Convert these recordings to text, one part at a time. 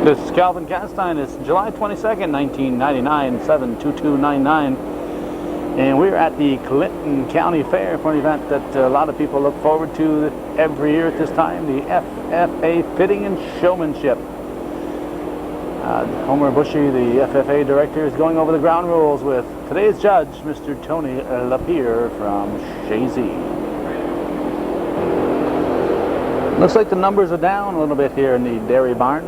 This is Calvin Castine. It's July 22nd, 1999, 72299. And we're at the Clinton County Fair for an event that a lot of people look forward to every year at this time, the FFA Fitting and Showmanship. Homer Bushy, the FFA director, is going over the ground rules with today's judge, Mr. Tony Lapierre from Shazy. Looks like the numbers are down a little bit here in the dairy barn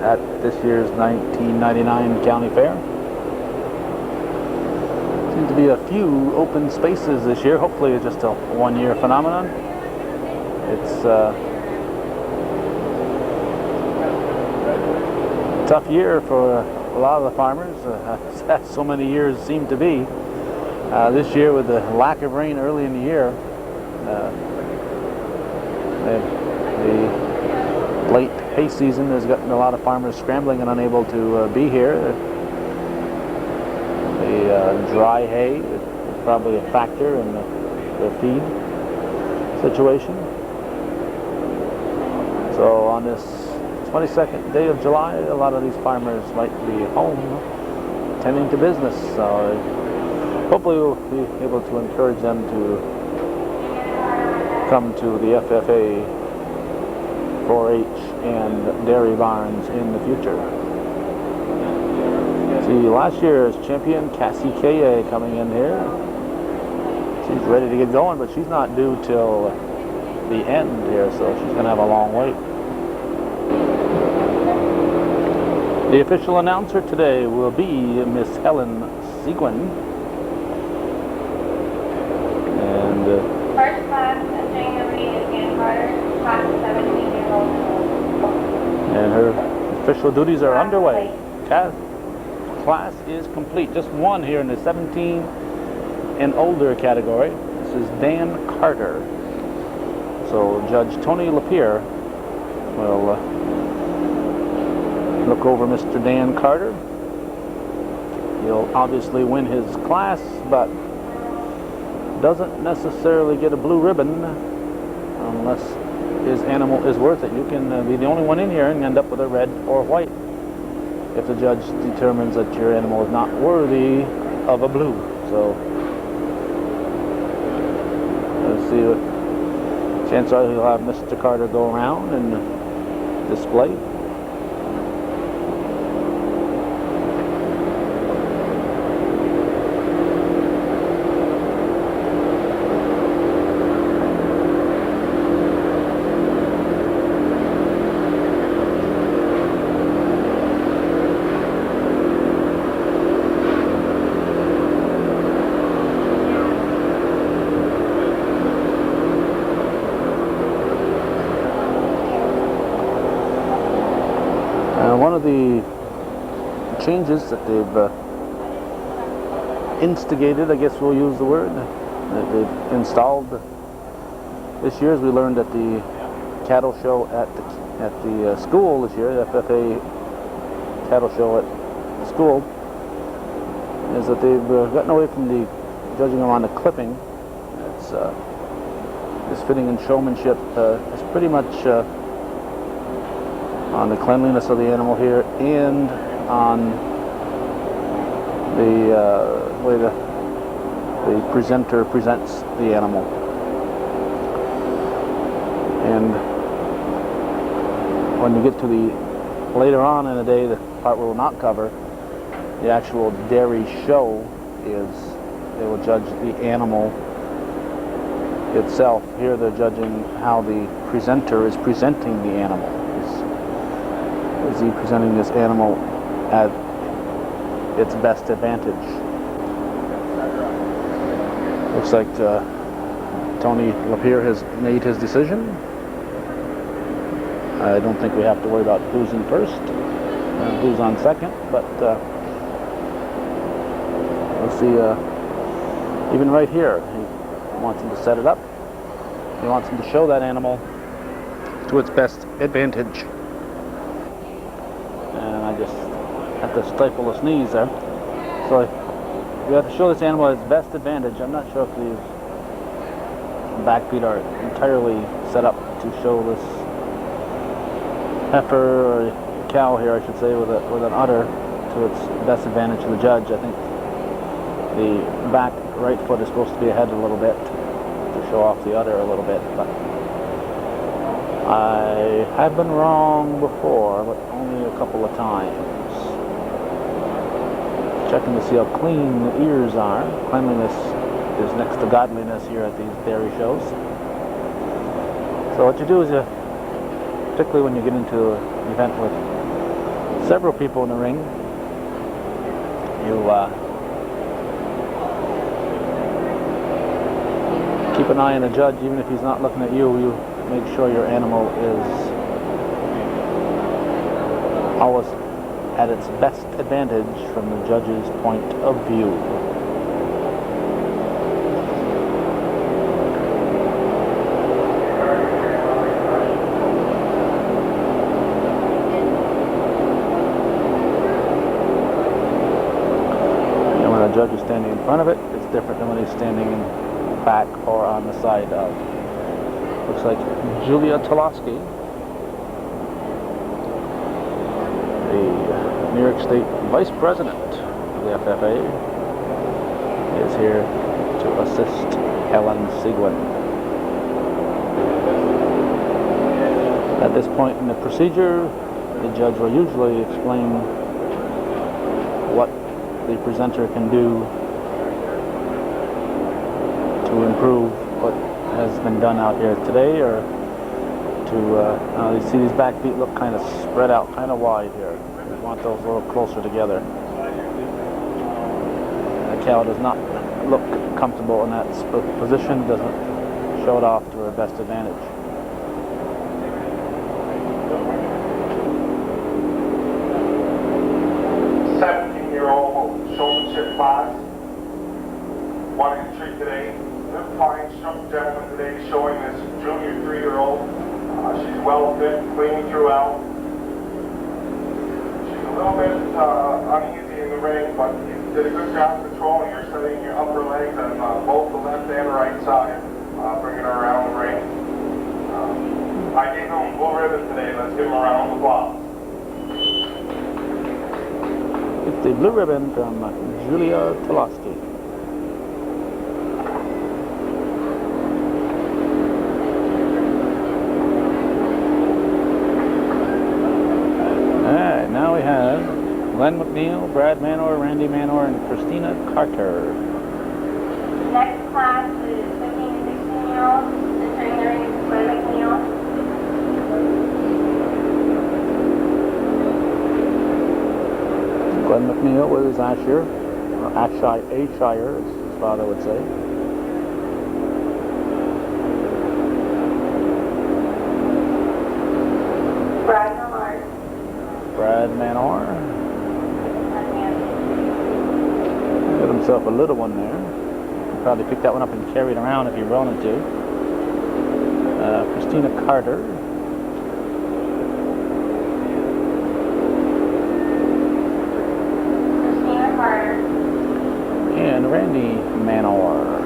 at this year's 1999 County Fair. Seems to be a few open spaces this year. Hopefully it's just a one-year phenomenon. It's a tough year for a lot of the farmers, as so many years seem to be. This year, with the lack of rain early in the year, the late hay season has gotten a lot of farmers scrambling and unable to be here. The dry hay is probably a factor in the feed situation. So on this 22nd day of July, a lot of these farmers might be home tending to business. So hopefully we'll be able to encourage them to come to the FFA 4-H and dairy barns in the future. See, last year's champion, Cassie Kaye, coming in here. She's ready to get going, but she's not due till the end here, so she's going to have a long wait. The official announcer today will be Miss Helen Seguin. And first class of Jane Reed is Dan Carter, class of 17-year-old. And her official duties are underway. Class is complete. Just one here in the 17 and older category. This is Dan Carter. So Judge Tony Lapierre will look over Mr. Dan Carter. He'll obviously win his class, but doesn't necessarily get a blue ribbon unless his animal is worth it. You can be the only one in here and end up with a red or white if the judge determines that your animal is not worthy of a blue. So let's see what chances are he'll have Mr. Carter go around and display. One of the changes that they've instigated, I guess we'll use the word, that they've installed this year, as we learned at the cattle show at the school this year, the FFA cattle show at the school, is that they've gotten away from the judging them on the clipping. It's this fitting and showmanship is pretty much on the cleanliness of the animal here and on the way the presenter presents the animal. And when you get to the later on in the day, the part we will not cover, the actual dairy show, is they will judge the animal itself. Here they're judging how the presenter is presenting the animal. Is he presenting this animal at its best advantage? Looks like Tony Lapierre has made his decision. I don't think we have to worry about who's in first and who's on second, but let's see, even right here, he wants him to set it up. He wants him to show that animal to its best advantage. And I just have to stifle a sneeze there. So we have to show this animal its best advantage. I'm not sure if these back feet are entirely set up to show this heifer or cow here, I should say, with an udder to its best advantage to the judge. I think the back right foot is supposed to be ahead a little bit to show off the udder a little bit, but I have been wrong before, but only a couple of times. Checking to see how clean the ears are. Cleanliness is next to godliness here at these dairy shows. So what you do is particularly when you get into an event with several people in the ring, you keep an eye on the judge. Even if he's not looking at you, you make sure your animal is always at its best advantage from the judge's point of view. And when a judge is standing in front of it, it's different than when he's standing in back or on the side of. Looks like Julia Toloski, the New York State Vice President of the FFA, is here to assist Helen Seguin. At this point in the procedure, the judge will usually explain what the presenter can do to improve what has been done out here today, or to, you see these back feet look kind of spread out, kind of wide here. We want those a little closer together. The cow does not look comfortable in that position, doesn't show it off to her best advantage. Showmanship class. One entry today. Good fine gentleman today showing this junior 3-year-old. She's well fit, clean throughout. She's a little bit uneasy in the ring, but you did a good job controlling her, setting your upper legs on both the left and right side, bringing her around the ring. I gave him a blue ribbon today. Let's give him a round of applause. It's the blue ribbon from Julia Toloski. Alright, now we have Glenn McNeil, Brad Manor, Randy Manor, and Christina Carter. Next class is 15 to 16-year-olds. Entering the ring is Glenn McNeil. Glenn McNeil was Ashire, or Ashire, as his father would say. Brad Manor. Brad Manor. Got himself a little one there. He'd probably pick that one up and carry it around if he wanted to. Christina Carter. And Randy Manor.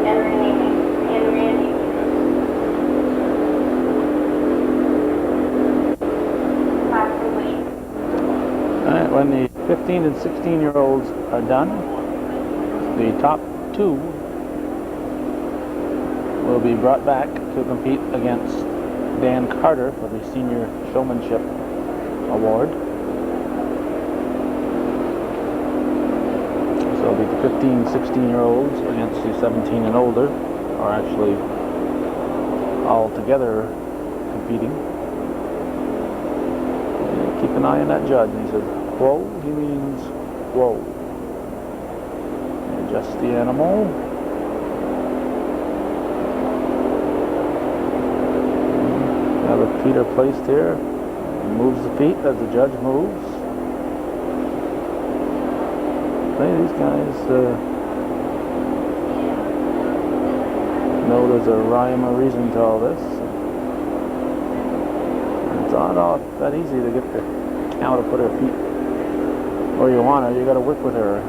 And Randy. Class complete. Alright, when the 15 and 16-year-olds are done, the top two will be brought back to compete against Dan Carter for the Senior Showmanship Award. So it'll be the 15, 16-year-olds against the 17 and older, are actually all together competing. And keep an eye on that judge. And he says, whoa, he means whoa. Adjust the animal. Now the feet are placed here. He moves the feet as the judge moves. Hey, these guys know there's a rhyme or reason to all this. It's not all that easy to get the cow to put her feet where you want her. You got to work with her.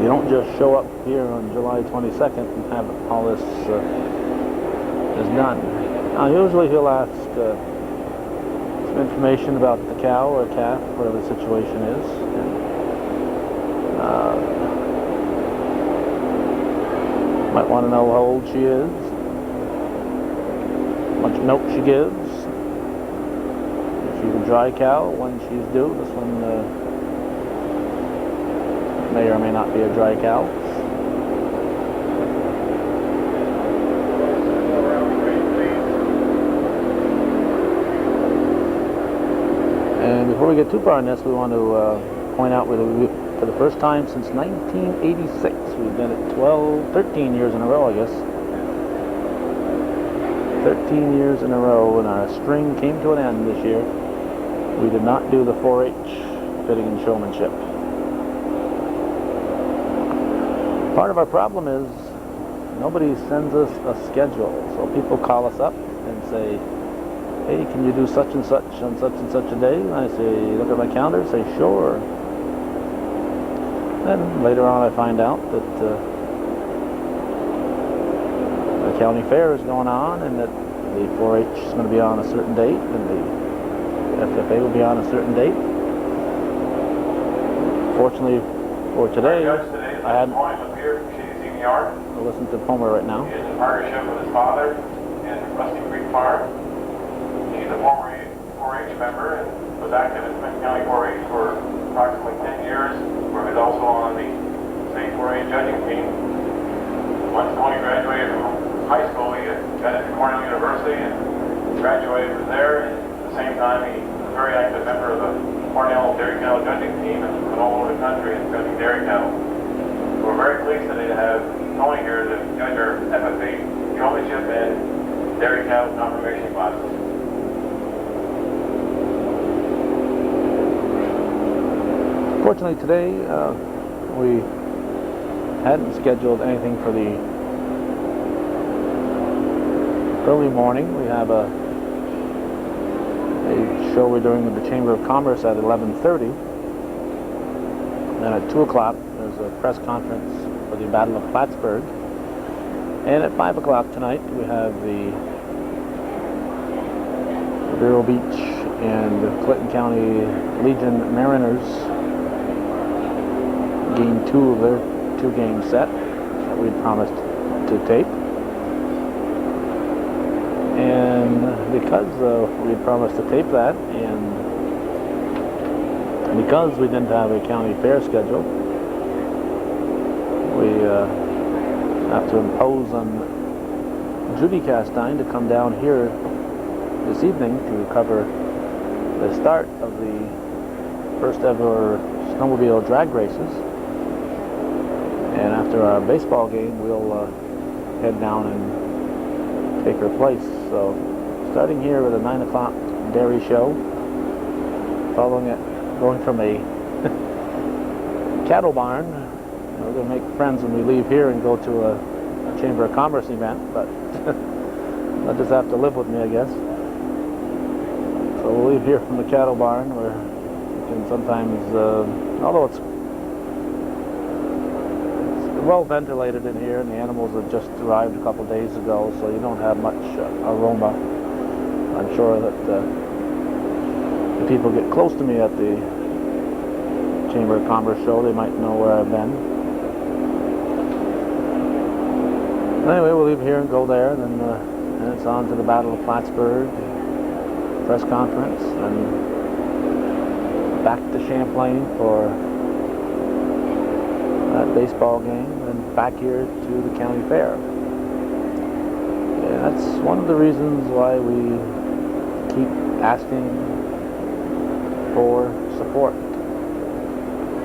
You don't just show up here on July 22nd and have all this is done. Now, usually he'll ask some information about the cow or calf, whatever the situation is. Might want to know how old she is, how much milk she gives, if she's a dry cow, when she's due. This one may or may not be a dry cow. And before we get too far in this, we want to point out for the first time since 1986, we've been at 13 years in a row, I guess. 13 years in a row, and our string came to an end this year. We did not do the 4-H Fitting and Showmanship. Part of our problem is nobody sends us a schedule, so people call us up and say, hey, can you do such and such on such and such a day? And I say, look at my calendar, say, sure. Then later on I find out that the county fair is going on and that the 4-H is going to be on a certain date and the FFA will be on a certain date. Fortunately for today, I had to listen to Palmer right now. He is in partnership with his father and Rusty Creek Farm. He's a former 4-H member and was active in Smith County 4-H for approximately 10 years, where he was also on the state 4-H judging team. Once Tony graduated from high school, he got into Cornell University and graduated from there. And at the same time, he was a very active member of the Cornell dairy cattle judging team and went all over the country and judging dairy cattle. We're very pleased today to have Tony here to judge our FFA Showmanship and dairy cattle confirmation classes. Fortunately today, we hadn't scheduled anything for the early morning. We have a show we're doing with the Chamber of Commerce at 11:30. Then at 2 o'clock, there's a press conference for the Battle of Plattsburgh. And at 5 o'clock tonight, we have the Vero Beach and Clinton County Legion Mariners Game 2 of their 2-game set that we'd promised to tape. And because we had promised to tape that, and because we didn't have a county fair schedule, we have to impose on Judy Castine to come down here this evening to cover the start of the first ever snowmobile drag races. And after our baseball game, we'll head down and take her place. So, starting here with a 9 o'clock dairy show, following it, going from a cattle barn. We're going to make friends when we leave here and go to a Chamber of Commerce event, but they'll just have to live with me, I guess. So we'll leave here from the cattle barn, where you can sometimes, although it's well ventilated in here, and the animals have just arrived a couple days ago, so you don't have much aroma. I'm sure that if people get close to me at the Chamber of Commerce show, they might know where I've been. Anyway, we'll leave here and go there, and then it's on to the Battle of Plattsburgh, press conference, and back to Champlain for that baseball game, and back here to the county fair. And that's one of the reasons why we keep asking for support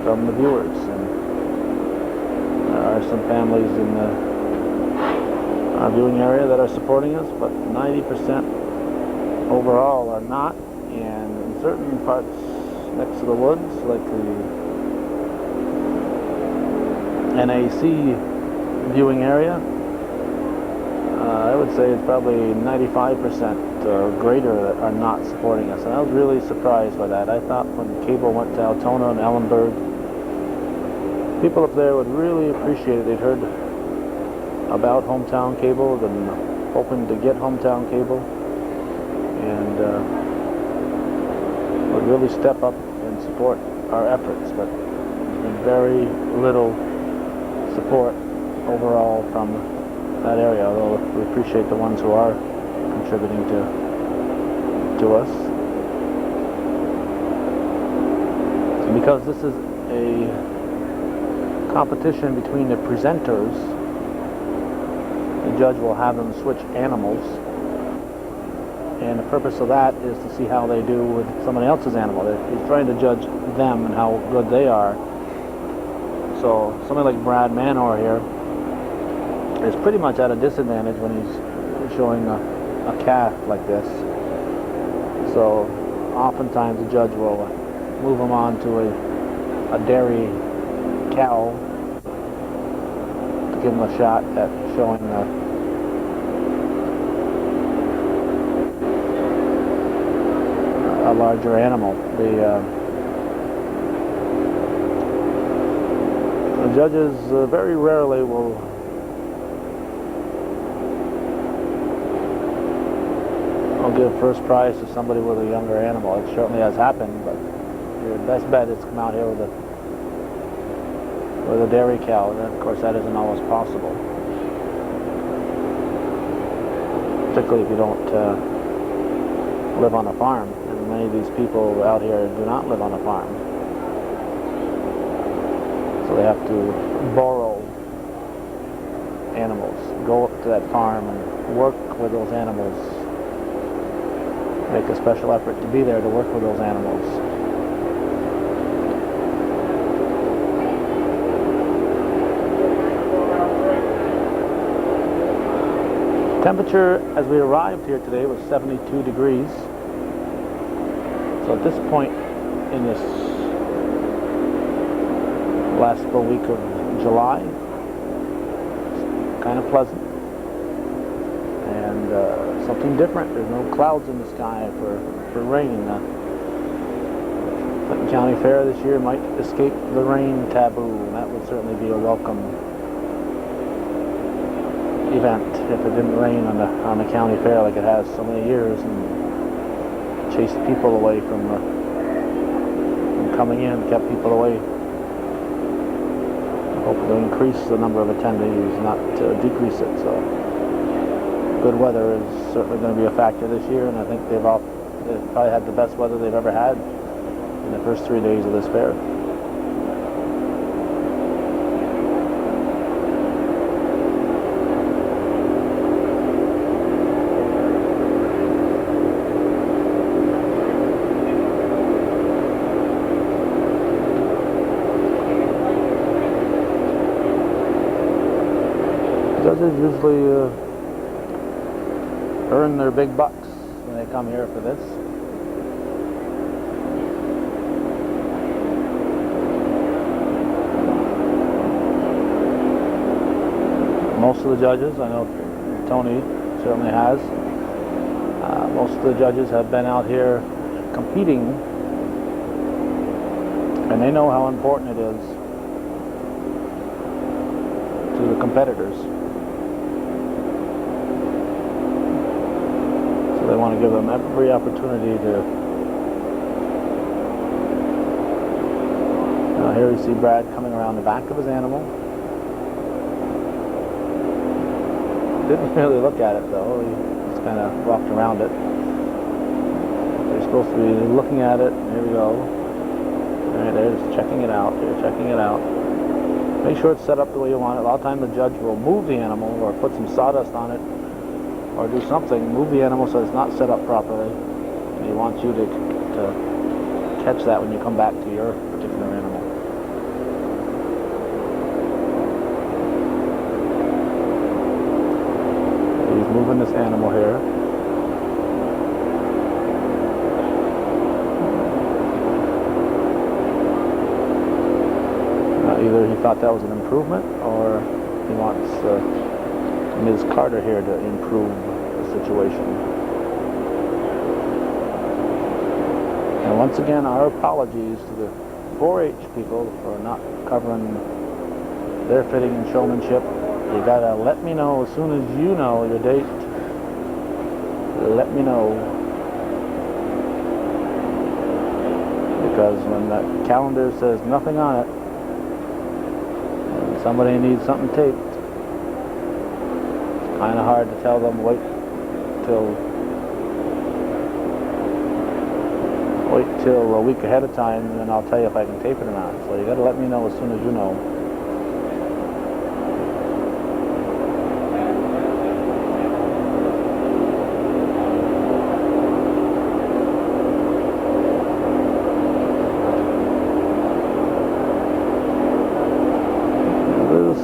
from the viewers. And there are some families in our viewing area that are supporting us, but 90% overall are not. And in certain parts next to the woods, like the NAC viewing area, I would say it's probably 95% or greater that are not supporting us. And I was really surprised by that. I thought when cable went to Altona and Ellenburg, People up there would really appreciate it. They'd heard about hometown cable and hoping to get hometown cable, and would really step up and support our efforts, but there's been very little support overall from that area, although we appreciate the ones who are contributing to us. And because this is a competition between the presenters, the judge will have them switch animals, and the purpose of that is to see how they do with somebody else's animal. He's trying to judge them and how good they are. So somebody like Brad Manor here is pretty much at a disadvantage when he's showing a calf like this. So oftentimes the judge will move him on to a dairy cow to give him a shot at showing a larger animal. The judges very rarely will give first prize to somebody with a younger animal. It certainly has happened, but your best bet is to come out here with a dairy cow, and of course that isn't always possible, particularly if you don't live on a farm, and many of these people out here do not live on a farm, so they have to borrow animals, go up to that farm and work with those animals, make a special effort to be there to work with those animals. Temperature as we arrived here today was 72 degrees. So at this point in this last full week of July, it's kind of pleasant and something different. There's no clouds in the sky for rain. Clinton County Fair this year might escape the rain taboo, and that would certainly be a welcome event if it didn't rain on the county fair like it has so many years and chased people away from coming in, kept people away. I hope to increase the number of attendees, not decrease it. So good weather is certainly going to be a factor this year, and I think they've probably had the best weather they've ever had in the first 3 days of this fair. Judges usually earn their big bucks when they come here for this. Most of the judges, I know Tony certainly has, most of the judges have been out here competing, and they know how important it is to the competitors. They want to give them every opportunity to. Now here we see Brad coming around the back of his animal. Didn't really look at it though. He just kind of walked around it. They're supposed to be looking at it. Here we go. Right there, just checking it out. They're checking it out. Make sure it's set up the way you want it. A lot of times the judge will move the animal or put some sawdust on it, or do something, move the animal so it's not set up properly. And he wants you to catch that when you come back to your particular animal. He's moving this animal here. Either he thought that was an improvement, or he wants Ms. Carter here to improve the situation. And once again, our apologies to the 4-H people for not covering their fitting and showmanship. You gotta let me know as soon as you know your date. Let me know. Because when that calendar says nothing on it, and somebody needs something taped, it's kind of hard to tell them wait till a week ahead of time, and then I'll tell you if I can tape it or not. So you got to let me know as soon as you know.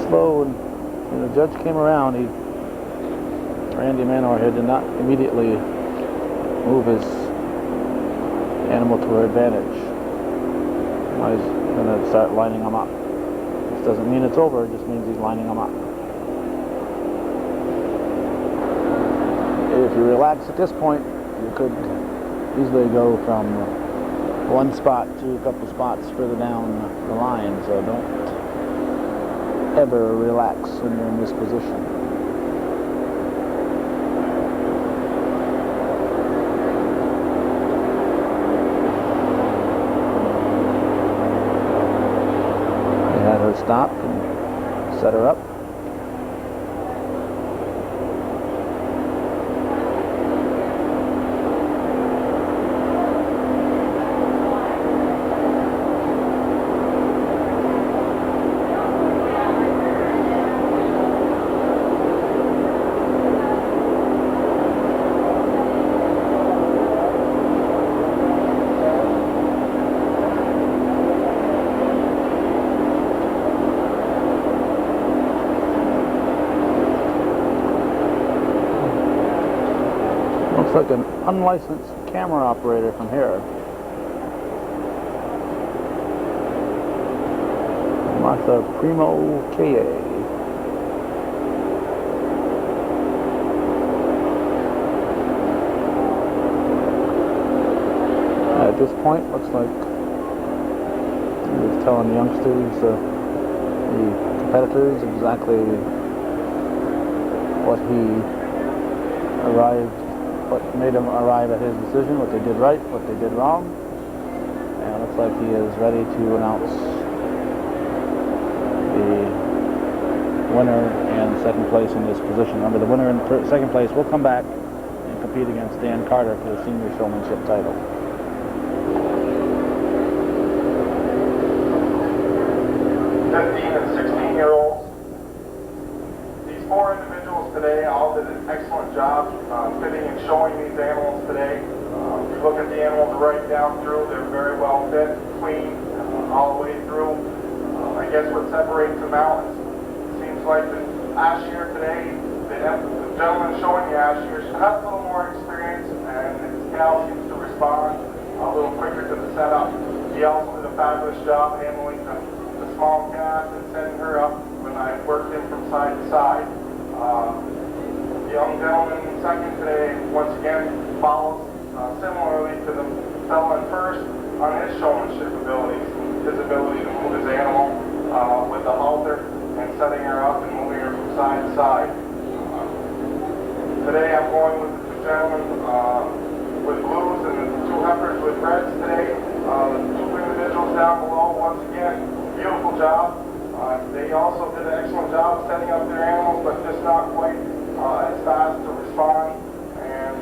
Slow, and when the judge came around, Randy Manor here did not immediately move his animal to her advantage. Now he's going to start lining them up. This doesn't mean it's over, it just means he's lining them up. If you relax at this point, you could easily go from one spot to a couple spots further down the line, so don't ever relax when you're in this position. I had her stop and set her up. Looks like an unlicensed camera operator from here. Martha Primo K.A. At this point, looks like he was telling the youngsters, the competitors, exactly what made him arrive at his decision, what they did right, what they did wrong. And it looks like he is ready to announce the winner and second place in this position. Remember, the winner and second place will come back and compete against Dan Carter for the senior showmanship title. And 16-year-olds. These four individuals today all did an excellent job fitting and showing these animals today. If you look at the animals right down through, they're very well fit, clean, all the way through. I guess what separates them out is, it seems like the Ashier today, the gentleman showing the Ashier has a little more experience, and his gal seems to respond a little quicker to the setup. He also did a fabulous job handling the small calf and setting her up when I worked him from side to side. The young gentleman second today, once again, follows similarly to the fellow in first on his showmanship abilities, his ability to move his animal with the halter and setting her up and moving her from side to side. Today I'm going with the two gentlemen with blues and the two heifers with reds today. The two individuals down below, once again, beautiful job. They also did an excellent job setting up their animals, but just not quite as fast to respond and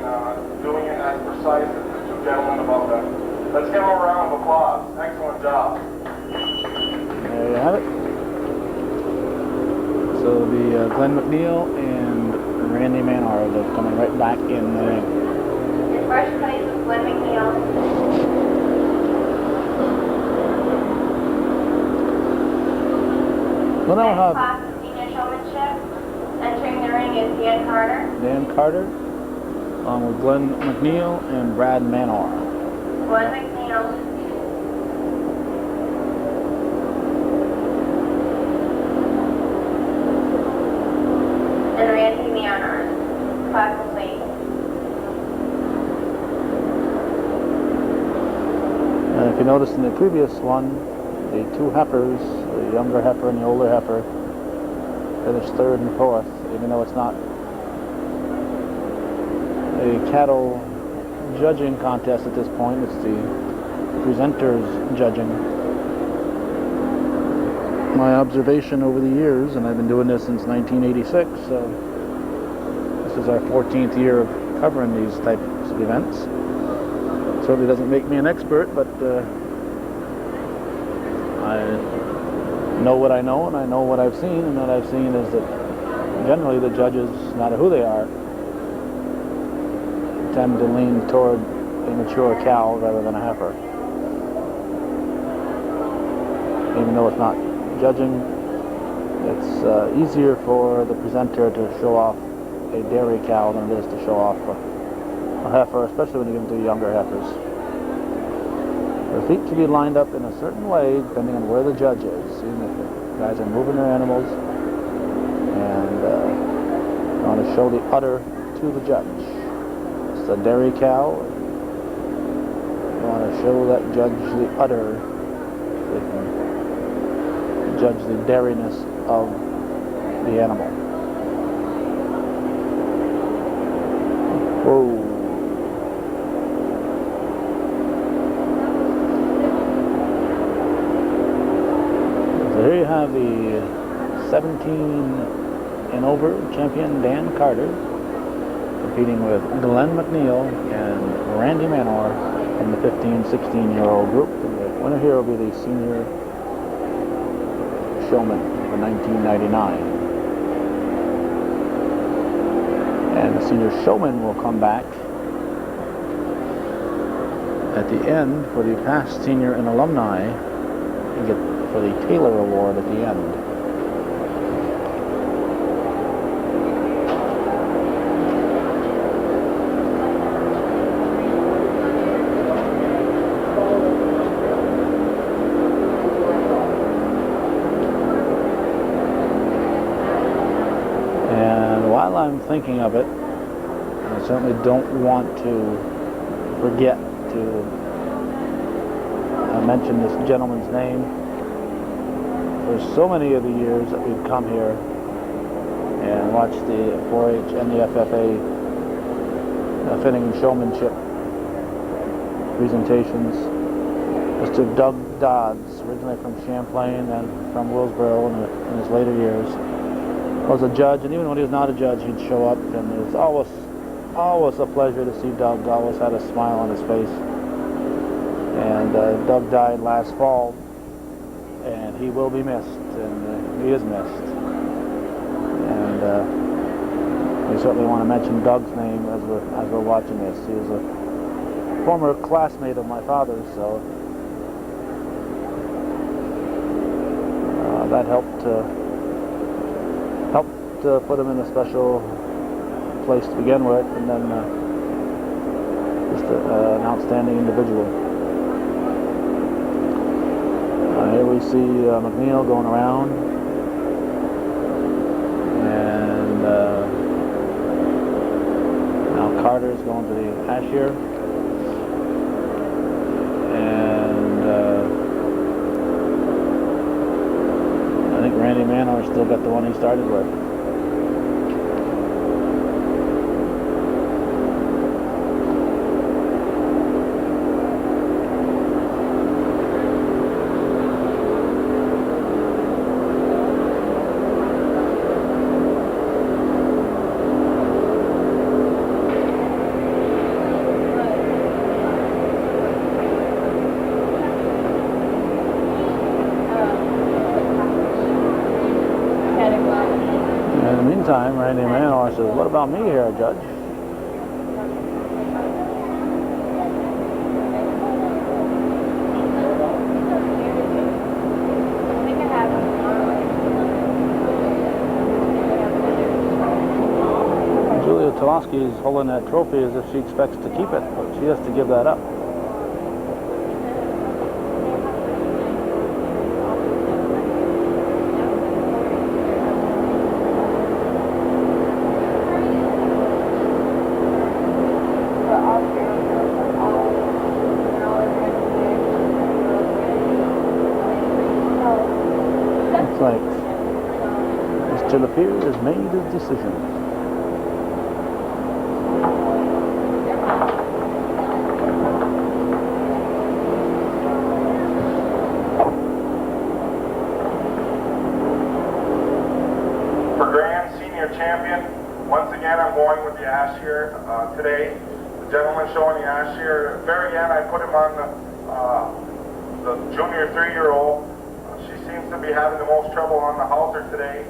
doing it as precise as the two gentlemen above them. Let's give them a round of applause. Excellent job. There you have it. So the Glenn McNeil and Randy Manor, they're coming right back in the ring. In first place was Glenn McNeil. Well, now we'll Next have class is senior showmanship. Entering the ring is Dan Carter. Dan Carter, along with Glenn McNeil and Brad Manor. Glenn McNeil. And Randy Manor. Class complete. And if you noticed in the previous one, the two heifers, the younger heifer and the older heifer, finished third and fourth, even though it's not a cattle judging contest at this point. It's the presenters judging. My observation over the years, and I've been doing this since 1986, so this is our 14th year of covering these types of events. Certainly doesn't make me an expert, but I know what I know, and I know what I've seen, and what I've seen is that generally the judges, no matter who they are, tend to lean toward a mature cow rather than a heifer. Even though it's not judging, it's easier for the presenter to show off a dairy cow than it is to show off a heifer, especially when you get into younger heifers. The feet should be lined up in a certain way depending on where the judge is. See if the guys are moving their animals, and you want to show the udder to the judge. It's a dairy cow. You want to show that judge the udder so they can judge the dairiness of the animal. Whoa. So here you have the 17 and over champion Dan Carter competing with Glenn McNeil and Randy Manor from the 15-16-year-old group. And the winner here will be the senior showman for 1999. And the senior showman will come back at the end for the past senior and alumni and get for the Taylor Award at the end. While I'm thinking of it, I certainly don't want to forget to mention this gentleman's name. For so many of the years that we've come here and watched the 4-H and the FFA Fitting Showmanship presentations, Mr. Doug Dodds, originally from Champlain and from Willsboro in his later years, was a judge, and even when he was not a judge, he'd show up, and it was always a pleasure to see Doug. Always had a smile on his face. And Doug died last fall, and he will be missed, and he is missed. And we certainly want to mention Doug's name as we're watching this. He was a former classmate of my father's, so that helped put him in a special place to begin with, and then just an outstanding individual. Here we see McNeil going around, and now Carter's going to the cashier, and I think Randy Manor still got the one he started with. Time, Randy Manor says, "What about me here, Judge?" Julia Tolosky is holding that trophy as if she expects to keep it, but she has to give that up. Mr. Lapierre has made his decision. For Grand Senior Champion, once again I'm going with the Ashier today. The gentleman showing the Ashier, at the very end I put him on the junior 3-year-old. She seems to be having the most trouble on the halter today,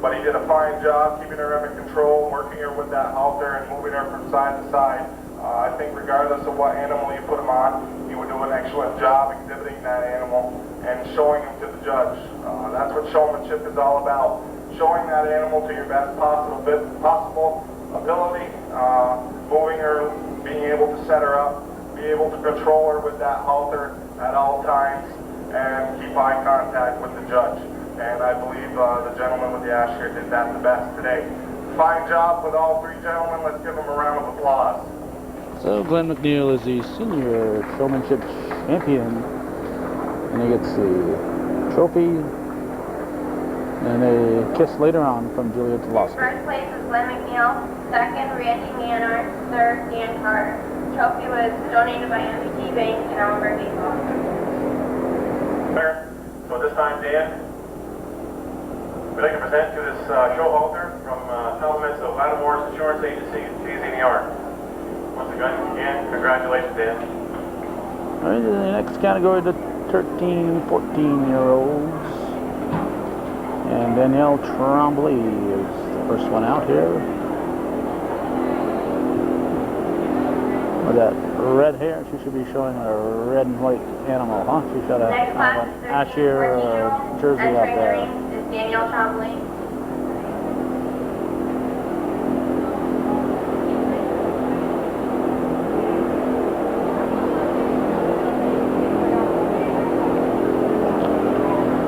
but he did a fine job keeping her under control, working her with that halter and moving her from side to side. I think regardless of what animal you put him on, he would do an excellent job exhibiting that animal and showing him to the judge. That's what showmanship is all about. Showing that animal to your best possible ability, moving her, being able to set her up, be able to control her with that halter at all times, and keep eye contact with the judge. And I believe the gentleman with the Ashier did that the best today. Fine job with all 3 gentlemen. Let's give them a round of applause. So Glenn McNeil is the senior showmanship champion, and he gets the trophy and a kiss later on from Julia Toloski. First place was Glenn McNeil, second Randy Manor, third Dan Carter. Trophy was donated by MBT Bank and Elmer Baseball. So at this time, Dan, we'd like to present you this show halter from compliments of Lattimore's Insurance Agency in Cheesy, New York. Once again, congratulations, Dan. All right, in the next category, the 13, 14-year-olds. And Danielle Tremblay is the first one out here. With that red hair, she should be showing a red and white animal, huh? She should have Next class an is 13, Ashier 14-year-old. jersey out Entering the there. ring is Danielle Tremblay.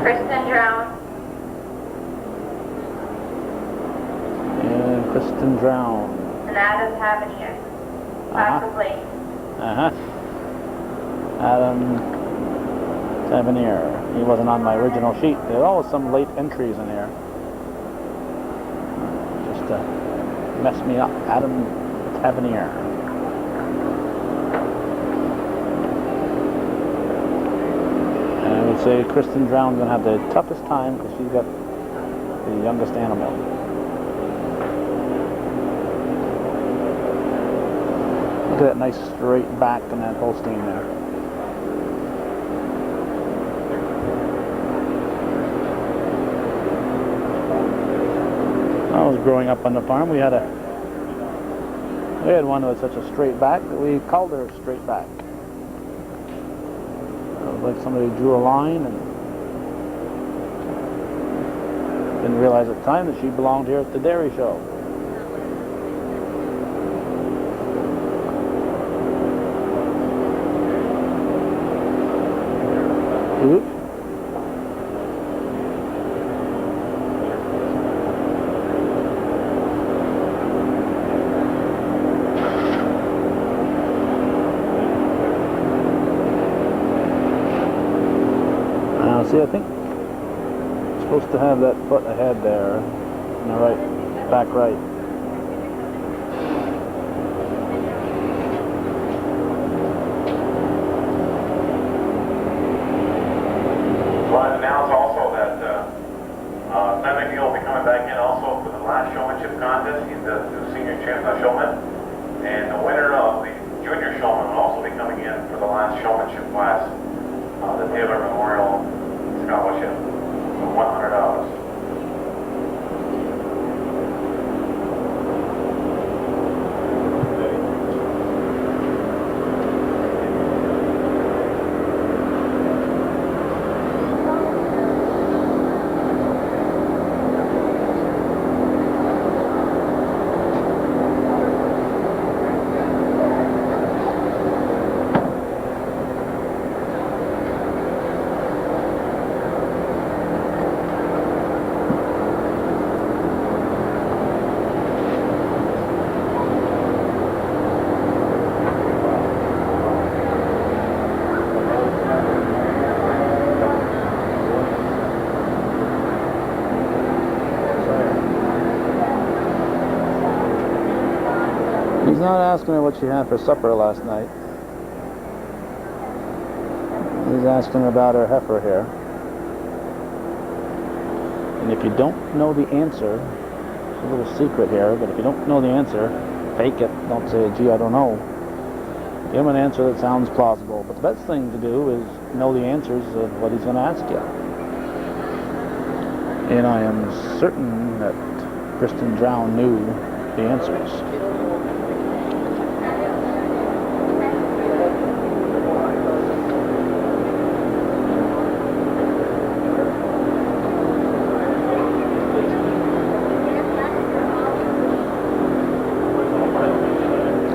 Kristen Drown. And Kristen Drown. And Adam Tavernier. Class complete. Adam Tavernier. He wasn't on my original sheet. There's always some late entries in here. Just to mess me up. Adam Tavernier. And I would say Kristen Drown's going to have the toughest time because she's got the youngest animal. Look at that nice straight back in that Holstein there. When I was growing up on the farm, we had one with such a straight back that we called her straight back. It was like somebody drew a line and didn't realize at the time that she belonged here at the dairy show. Oop. See, I think it's supposed to have that foot ahead there, in the right, back right. Well, and now it's also that Glenn McNeil will be coming back in also for the last showmanship contest. He's the new senior showman. And the winner of the junior showman will also be coming in for the last showmanship class, the Taylor Memorial Scholarship of $100. not asking her what she had for supper last night. He's asking her about her heifer here. And if you don't know the answer, it's a little secret here, but if you don't know the answer, fake it. Don't say, gee, I don't know. Give him an answer that sounds plausible. But the best thing to do is know the answers of what he's going to ask you. And I am certain that Kristen Drown knew the answers.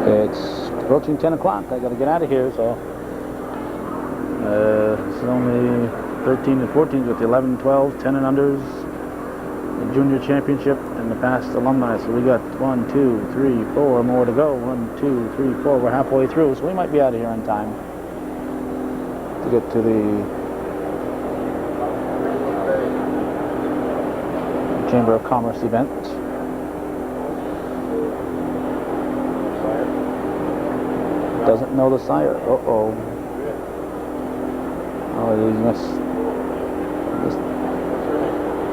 It's approaching 10 o'clock. I got to get out of here, so it's only 13 and 14 with the 11, 12, 10 and unders, the junior championship, and the past alumni. So we got 1, 2, 3, 4 more to go. 1, 2, 3, 4. We're halfway through, so we might be out of here in time to get to the Chamber of Commerce event. Doesn't know the sire. Uh-oh. Oh, he missed.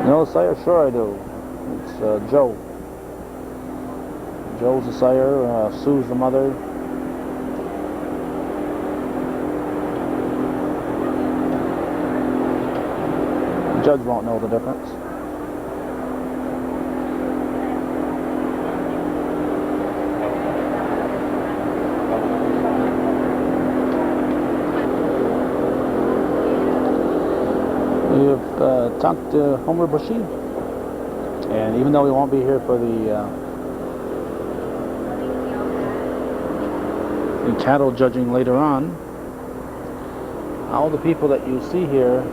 Know the sire? Sure I do. It's Joe. Joe's the sire. Sue's the mother. The judge won't know the difference. We've talked to Homer Bushy, and even though we won't be here for the cattle judging later on, all the people that you see here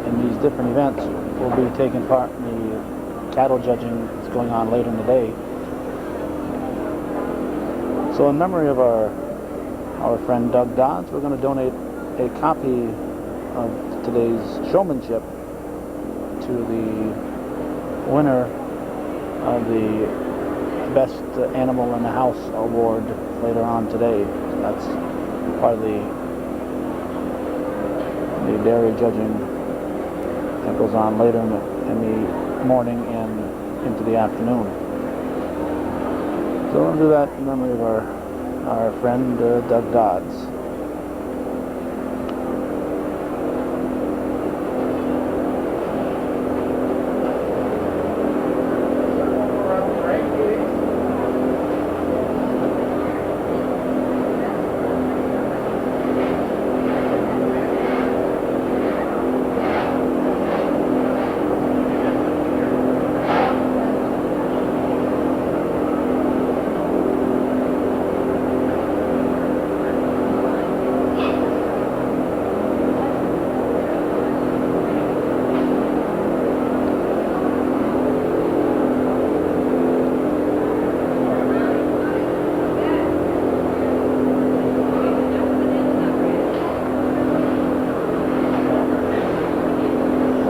in these different events will be taking part in the cattle judging that's going on later in the day. So in memory of our friend Doug Dodds, we're going to donate a copy of today's showmanship to the winner of the Best Animal in the House award later on today. So that's part of the dairy judging that goes on later in the morning and into the afternoon. So we'll do that in memory of our friend Doug Dodds.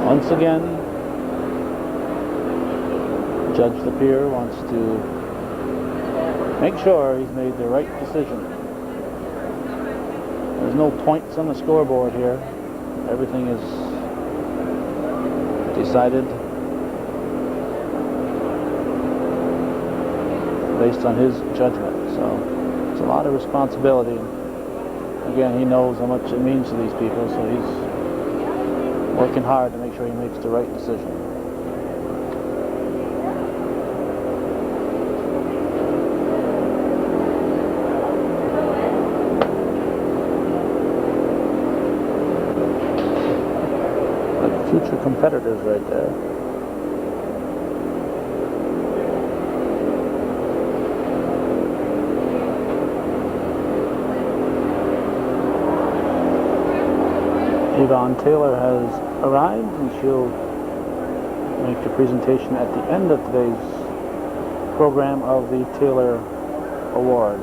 Once again, Judge Lapeer wants to make sure he's made the right decision. There's no points on the scoreboard here. Everything is decided based on his judgment. So it's a lot of responsibility. Again, he knows how much it means to these people, so he's working hard to make sure he makes the right decision. Like future competitors right there. Yvonne Taylor has arrived, and she'll make the presentation at the end of today's program of the Taylor Award.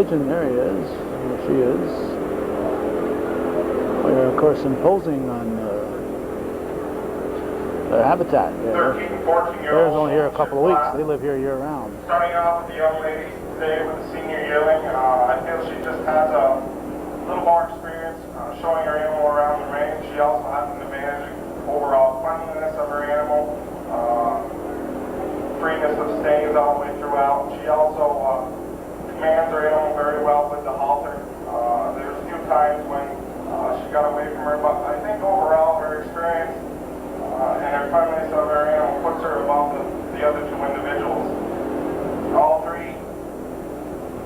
pigeon. There he is. There she is. We're of course imposing on their habitat. 13 and 14 year Bears olds. only here a couple of weeks. They live here year round. Starting off with the young ladies today with the senior yearling. I feel she just has a little more experience showing her animal around the range. She also has an advantage overall cleanliness of her animal, freeness of stains all the way throughout. She also commands her animal very well with the halter. There's a few times when she got away from her, but I think overall her experience and her cleanliness of her animal puts her above the other two individuals. All three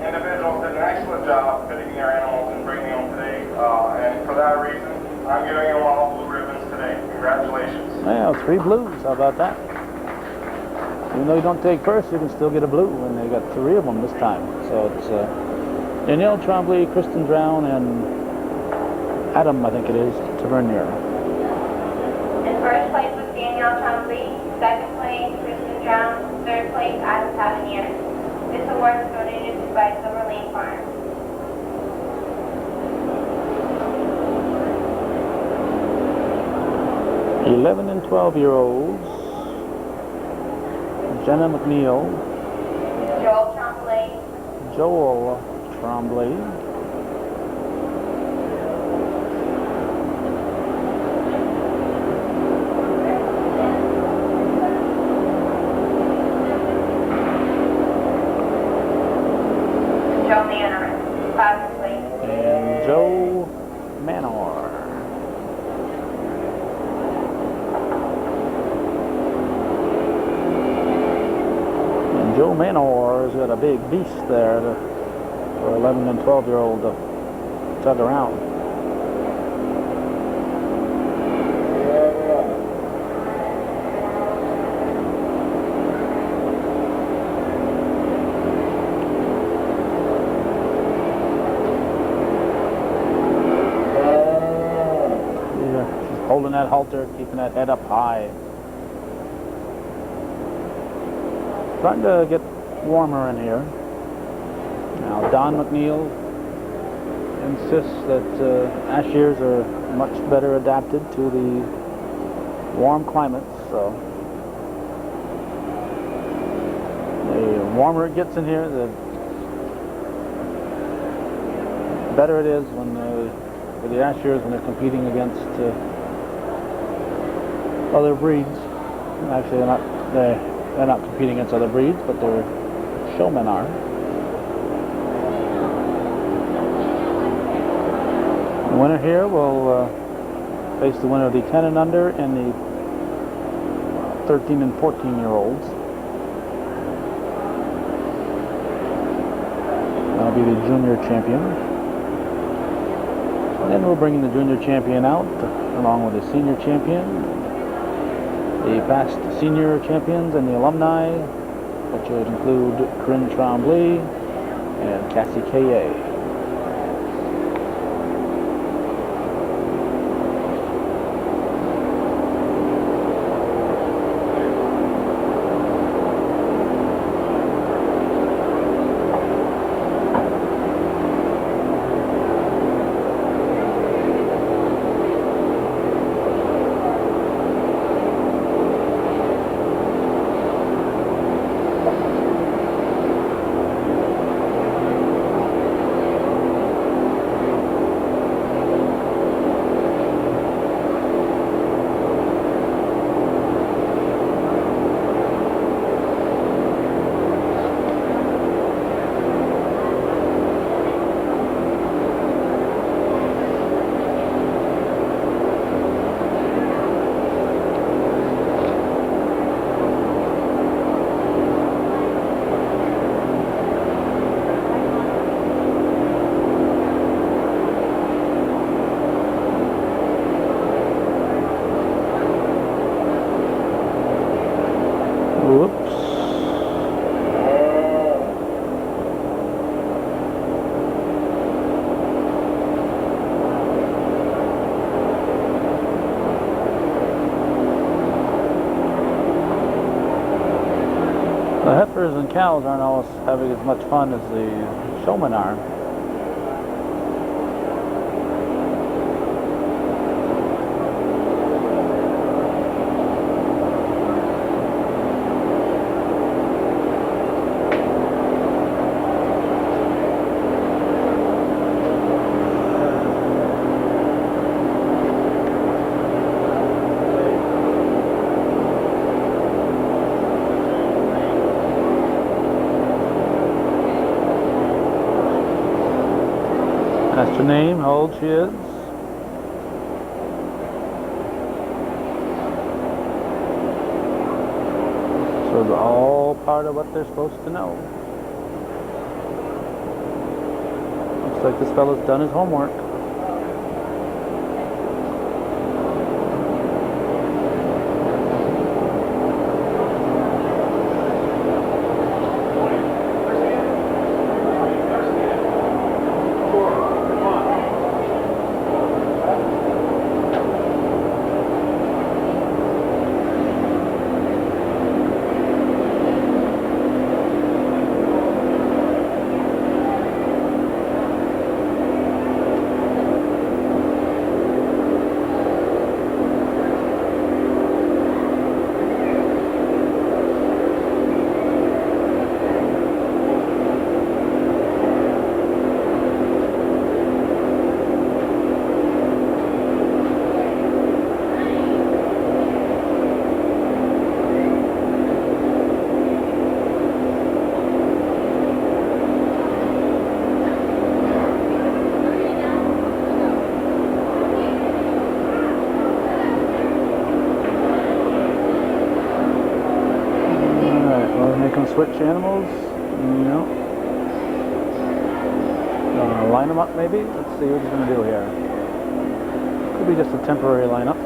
individuals did an excellent job fitting their animals and bringing them today, and for that reason, I'm giving them all blue ribbons today. Congratulations. Well, 3 blues. How about that? Even though you don't take first, you can still get a blue, and they got 3 of them this time. So it's Danielle Tremblay, Kristen Drown, and Adam, I think it is, Tavernier. In first place was Danielle Tremblay, second place Kristen Drown, third place Adam Tavernier. This award is donated by Silver Lane Farm. "11 and 12-year-olds, Jenna McNeil, Joel Tremblay, Joel Tremblay, Joe Manor, 5th place. and Joe Manor. And Joe Manor's got a big beast there for 11 and 12-year-old to tug around. Holding that halter, keeping that head up high. Starting to get warmer in here. Now Don McNeil insists that ash ears are much better adapted to the warm climates, so the warmer it gets in here, the better it is when for the ash ears when they're competing against other breeds. Actually, they're not competing against other breeds, but their showmen are. The winner here will face the winner of the 10 and under and the 13 and 14-year-olds. That'll be the junior champion. And then we'll bring the junior champion out along with the senior champion, the past senior champions and the alumni, which would include Corinne Tremblay and Cassie K.A. The heifers and cows aren't always having as much fun as the showmen are. That's her name, how old she is. So it's all part of what they're supposed to know. Looks like this fella's done his homework. Switch animals, no. Line them up maybe? Let's see what he's going to do here. Could be just a temporary lineup.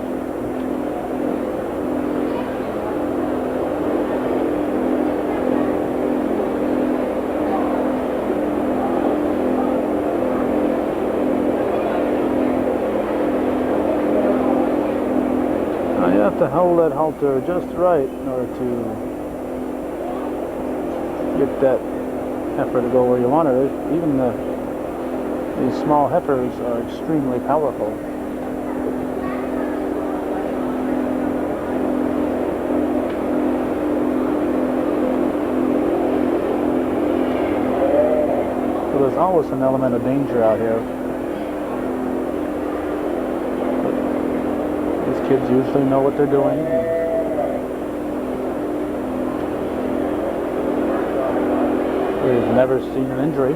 Now you have to hold that halter just right in order to get that heifer to go where you want her. Even these small heifers are extremely powerful. So there's always an element of danger out here. But these kids usually know what they're doing. We've never seen an injury.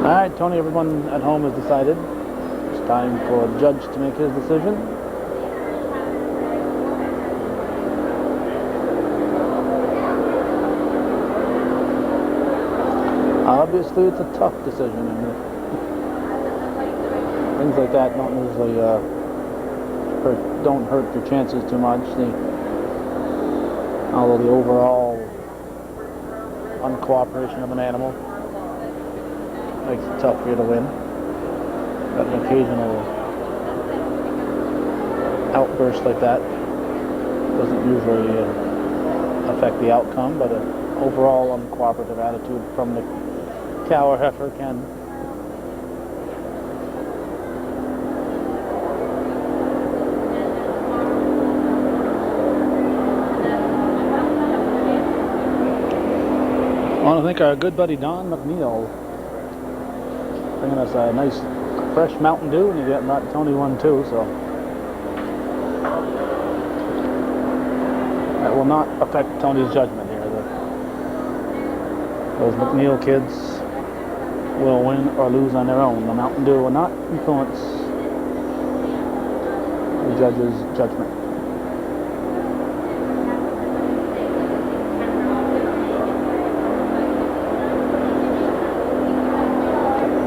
Alright, Tony, everyone at home has decided. It's time for a judge to make his decision. Obviously, it's a tough decision, and things like that don't usually don't hurt your chances too much. Although the overall uncooperation of an animal makes it tough for you to win. But an occasional outburst like that doesn't usually affect the outcome, but an overall uncooperative attitude from the cow or heifer can. I want to thank our good buddy Don McNeil bringing us a nice fresh Mountain Dew, and you got Tony one too, so that will not affect Tony's judgment here. Those McNeil kids will win or lose on their own. The Mountain Dew will not influence the judge's judgment.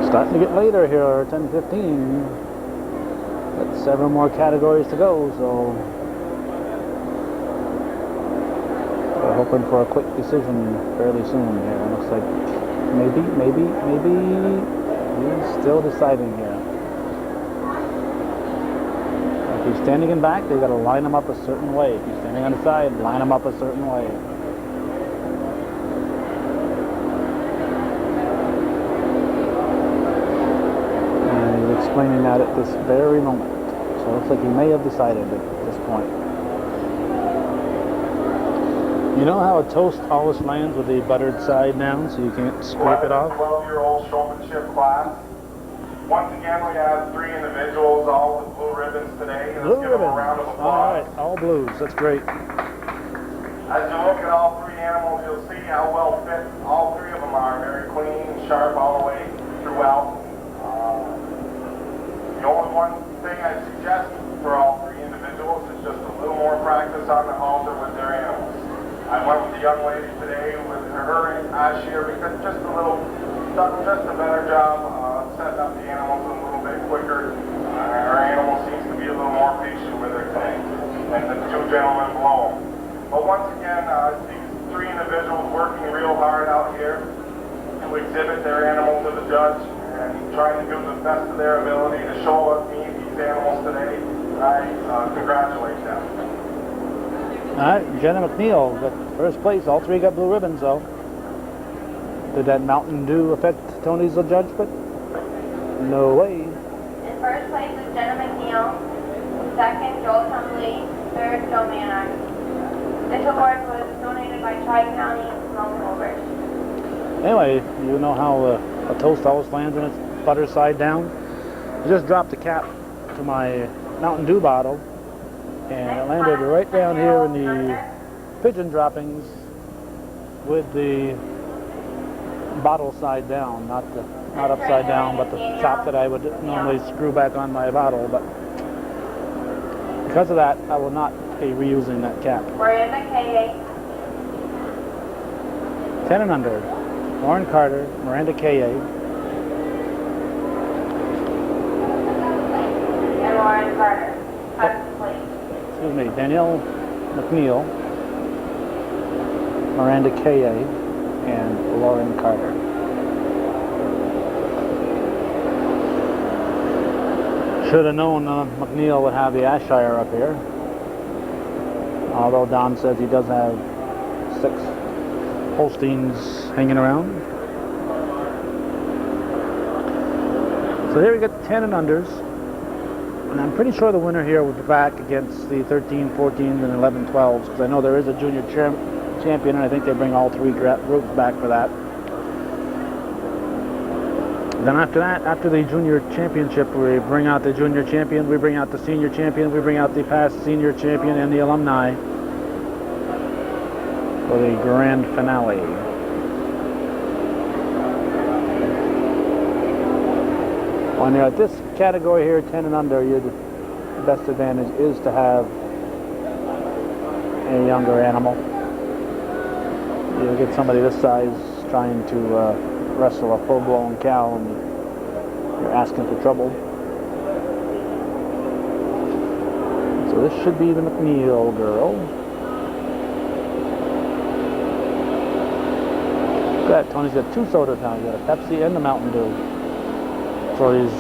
Starting to get later here, 10:15. Got 7 more categories to go, so we're hoping for a quick decision fairly soon here. It looks like maybe he's still deciding here. standing in back, they got to line them up a certain way. If you're standing on the side, line them up a certain way. And he's explaining that at this very moment. So it looks like he may have decided at this point. You know how a toast always lands with the buttered side down, so you can't scrape it off? 12-year-old showmanship class. Once again, we have 3 individuals, all with blue ribbons today. Let's give them a round of applause. All right, all blues. That's great. As you look at all 3 animals, you'll see how well fit all 3 of them are. Very clean, sharp all the way throughout. The only one thing I suggest for all 3 individuals is just a little more practice on the halter with their animals. I went with the young lady today with her year because just a better job setting up the animals a little bit quicker. Our animal seems to be a little more patient with her today than the 2 gentlemen below. But once again, these 3 individuals working real hard out here to exhibit their animal to the judge and trying to do the best of their ability to show us these animals today. I congratulate them. All right, Jenna McNeil got first place. All 3 got blue ribbons, though. Did that Mountain Dew affect Tony's judgment? No way. In first place is Jenna McNeil, second Joel Tumley, third Joe Manard. This award was donated by Tri-County Smoke Movers. Anyway, you know how a toast always lands when it's butter side down? I just dropped the cap to my Mountain Dew bottle, and it landed right down here in the pigeon droppings with the bottle side down, not upside down, but the top that I would normally screw back on my bottle. But because of that, I will not be reusing that cap. Miranda K.A. 10 and under. Lauren Carter, Miranda K.A. and Lauren Carter. Second place. Excuse me, Danielle McNeil, Miranda K.A., and Lauren Carter. Should have known McNeil would have the Ashire up here. Although Don says he does have 6 Holsteins hanging around. So here we got 10 and unders. And I'm pretty sure the winner here will be back against the 13, 14s, and 11, 12s, because I know there is a junior champion, and I think they bring all 3 groups back for that. Then after that, after the junior championship, we bring out the junior champion, we bring out the senior champion, we bring out the past senior champion and the alumni for the grand finale. When you're at this category here, 10 and under, the best advantage is to have a younger animal. You get somebody this size trying to wrestle a full-blown cow, and you're asking for trouble. So this should be the McNeil girl. Look at that, Tony's got 2 sodas now. He's got a Pepsi and a Mountain Dew. So he's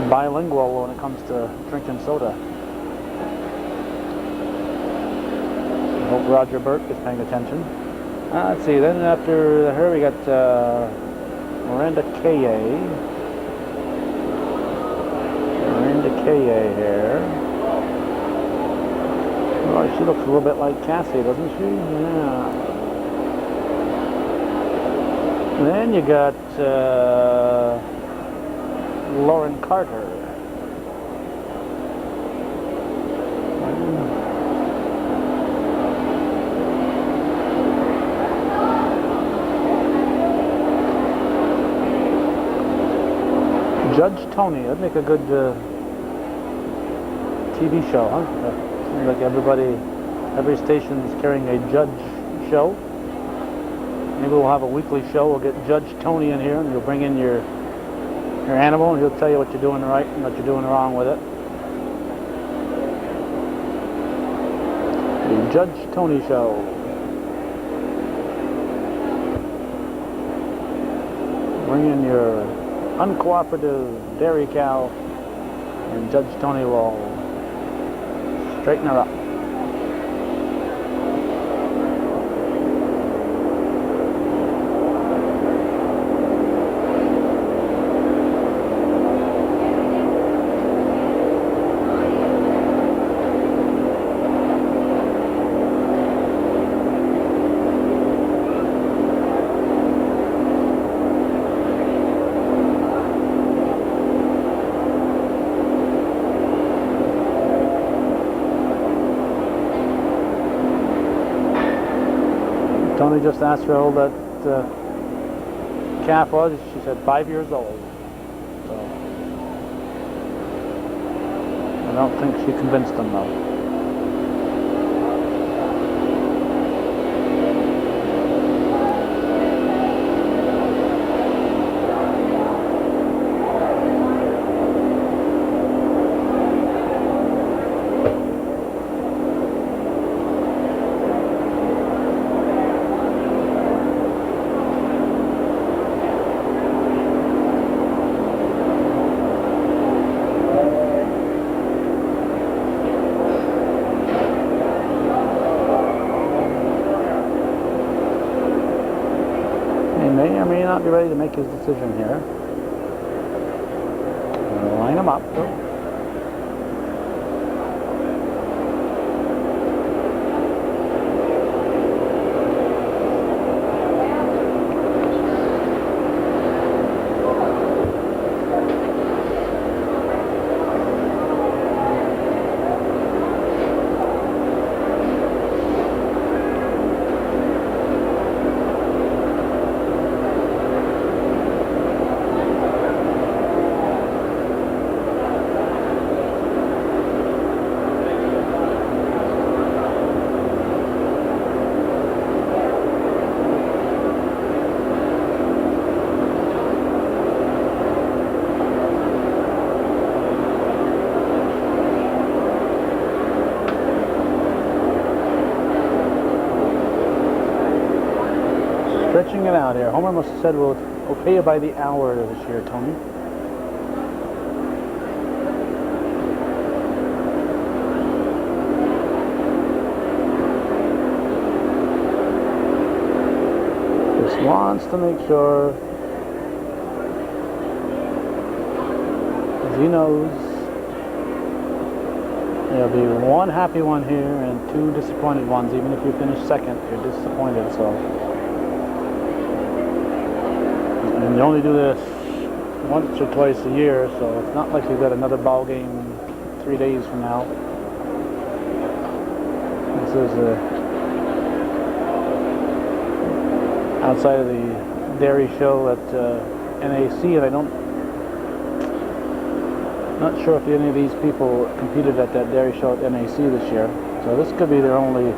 bilingual when it comes to drinking soda. I hope Roger Burt is paying attention. Let's see, then after her we got Miranda K.A. Miranda K.A. here. Oh, she looks a little bit like Cassie, doesn't she? Yeah. Then you got Lauren Carter. Judge Tony, that'd make a good TV show, huh? Seems like every station's carrying a judge show. Maybe we'll have a weekly show. We'll get Judge Tony in here, and you'll bring in your animal, and he'll tell you what you're doing right and what you're doing wrong with it. The Judge Tony Show. Bring in your uncooperative dairy cow and Judge Tony will straighten her up. Tony just asked her how old that calf was. She said 5 years old. So I don't think she convinced him though. He may or may not be ready to make his decision here. Line him up. Stretching it out here. Homer must have said we'll pay you by the hour this year, Tony. Just wants to make sure, as he knows, there'll be one happy one here and two disappointed ones. Even if you finish second, you're disappointed. So. And you only do this once or twice a year, so it's not like you've got another ball game 3 days from now. This is outside of the dairy show at NAC, and not sure if any of these people competed at that dairy show at NAC this year. So this could be their only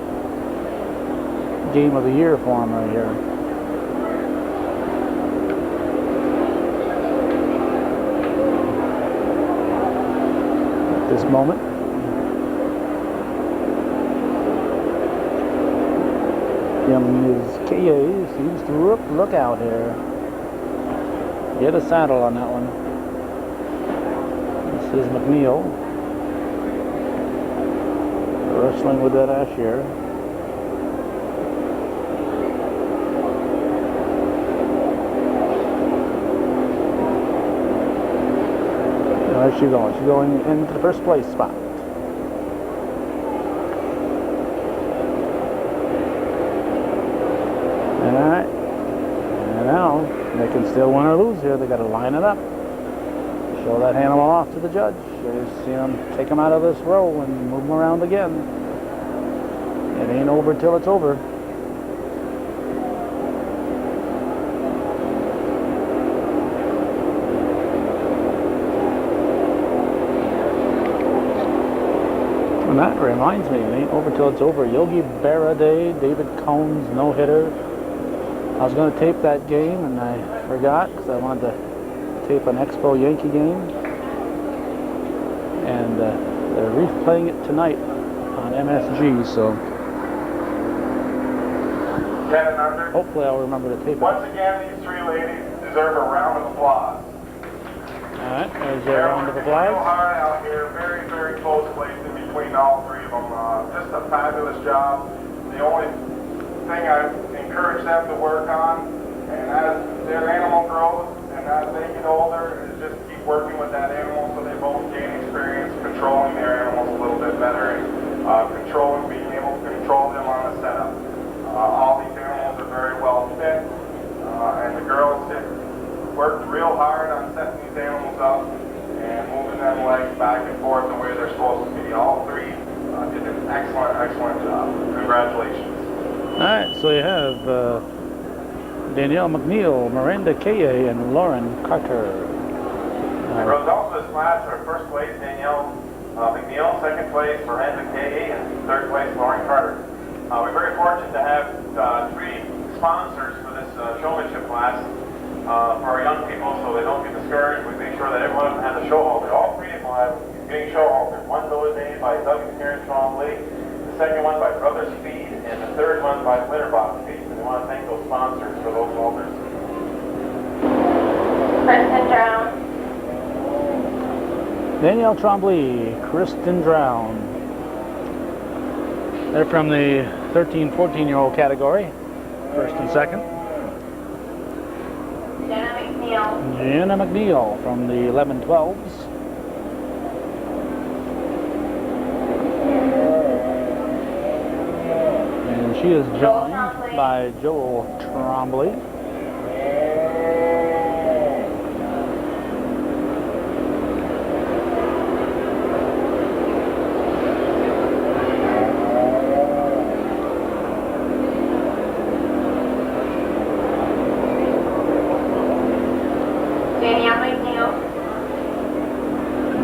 game of the year for them right here. This moment. Young Ms. KA seems to look out here. Get a saddle on that one. This is McNeil. Wrestling with that ash here. Where's she going? She's going into the first place spot. Alright. And now, they can still win or lose here. They got to line it up. Show that animal off to the judge. Just, take him out of this row and move him around again. It ain't over till it's over. And that reminds me, it ain't over till it's over. Yogi Berra Day, David Cohn's no-hitter. I was going to tape that game and I forgot because I wanted to tape an Expo Yankee game. And they're replaying it tonight on MSG, so 10 and under. Hopefully I'll remember to tape it. Once again, these three ladies deserve a round of applause. Alright, there's your round of Real applause. hard out here, very, very close place in between all three of them. Just a fabulous job. The only thing I encourage them to work on, and as their animal grows, and as they get older, is just keep working with that animal so they both gain experience controlling their animals a little bit better, and being able to control them on the setup. All these animals are very well fit, and the girls worked real hard on setting these animals up and moving them legs back and forth the way they're supposed to be. All three did an excellent, excellent job. Congratulations. Alright, so you have Danielle McNeil, Miranda Kaye, and Lauren Carter. The results of this class are first place Danielle McNeil, second place Miranda Kaye, and third place Lauren Carter. We're very fortunate to have three sponsors for this showmanship class for our young people so they don't get discouraged. We make sure that everyone has a show halter. All three of them have getting show halters. One donated by Doug and Karen Trombley, the second one by Brothers Feed, and the third one by Winterbox Feed. And we want to thank those sponsors for those halters. Kristen Drown. Danielle Trombley, Kristen Drown. They're from the 13-14-year-old category, first and second. Jenna McNeil from the 11-12s. And she is joined by Joel Trombley.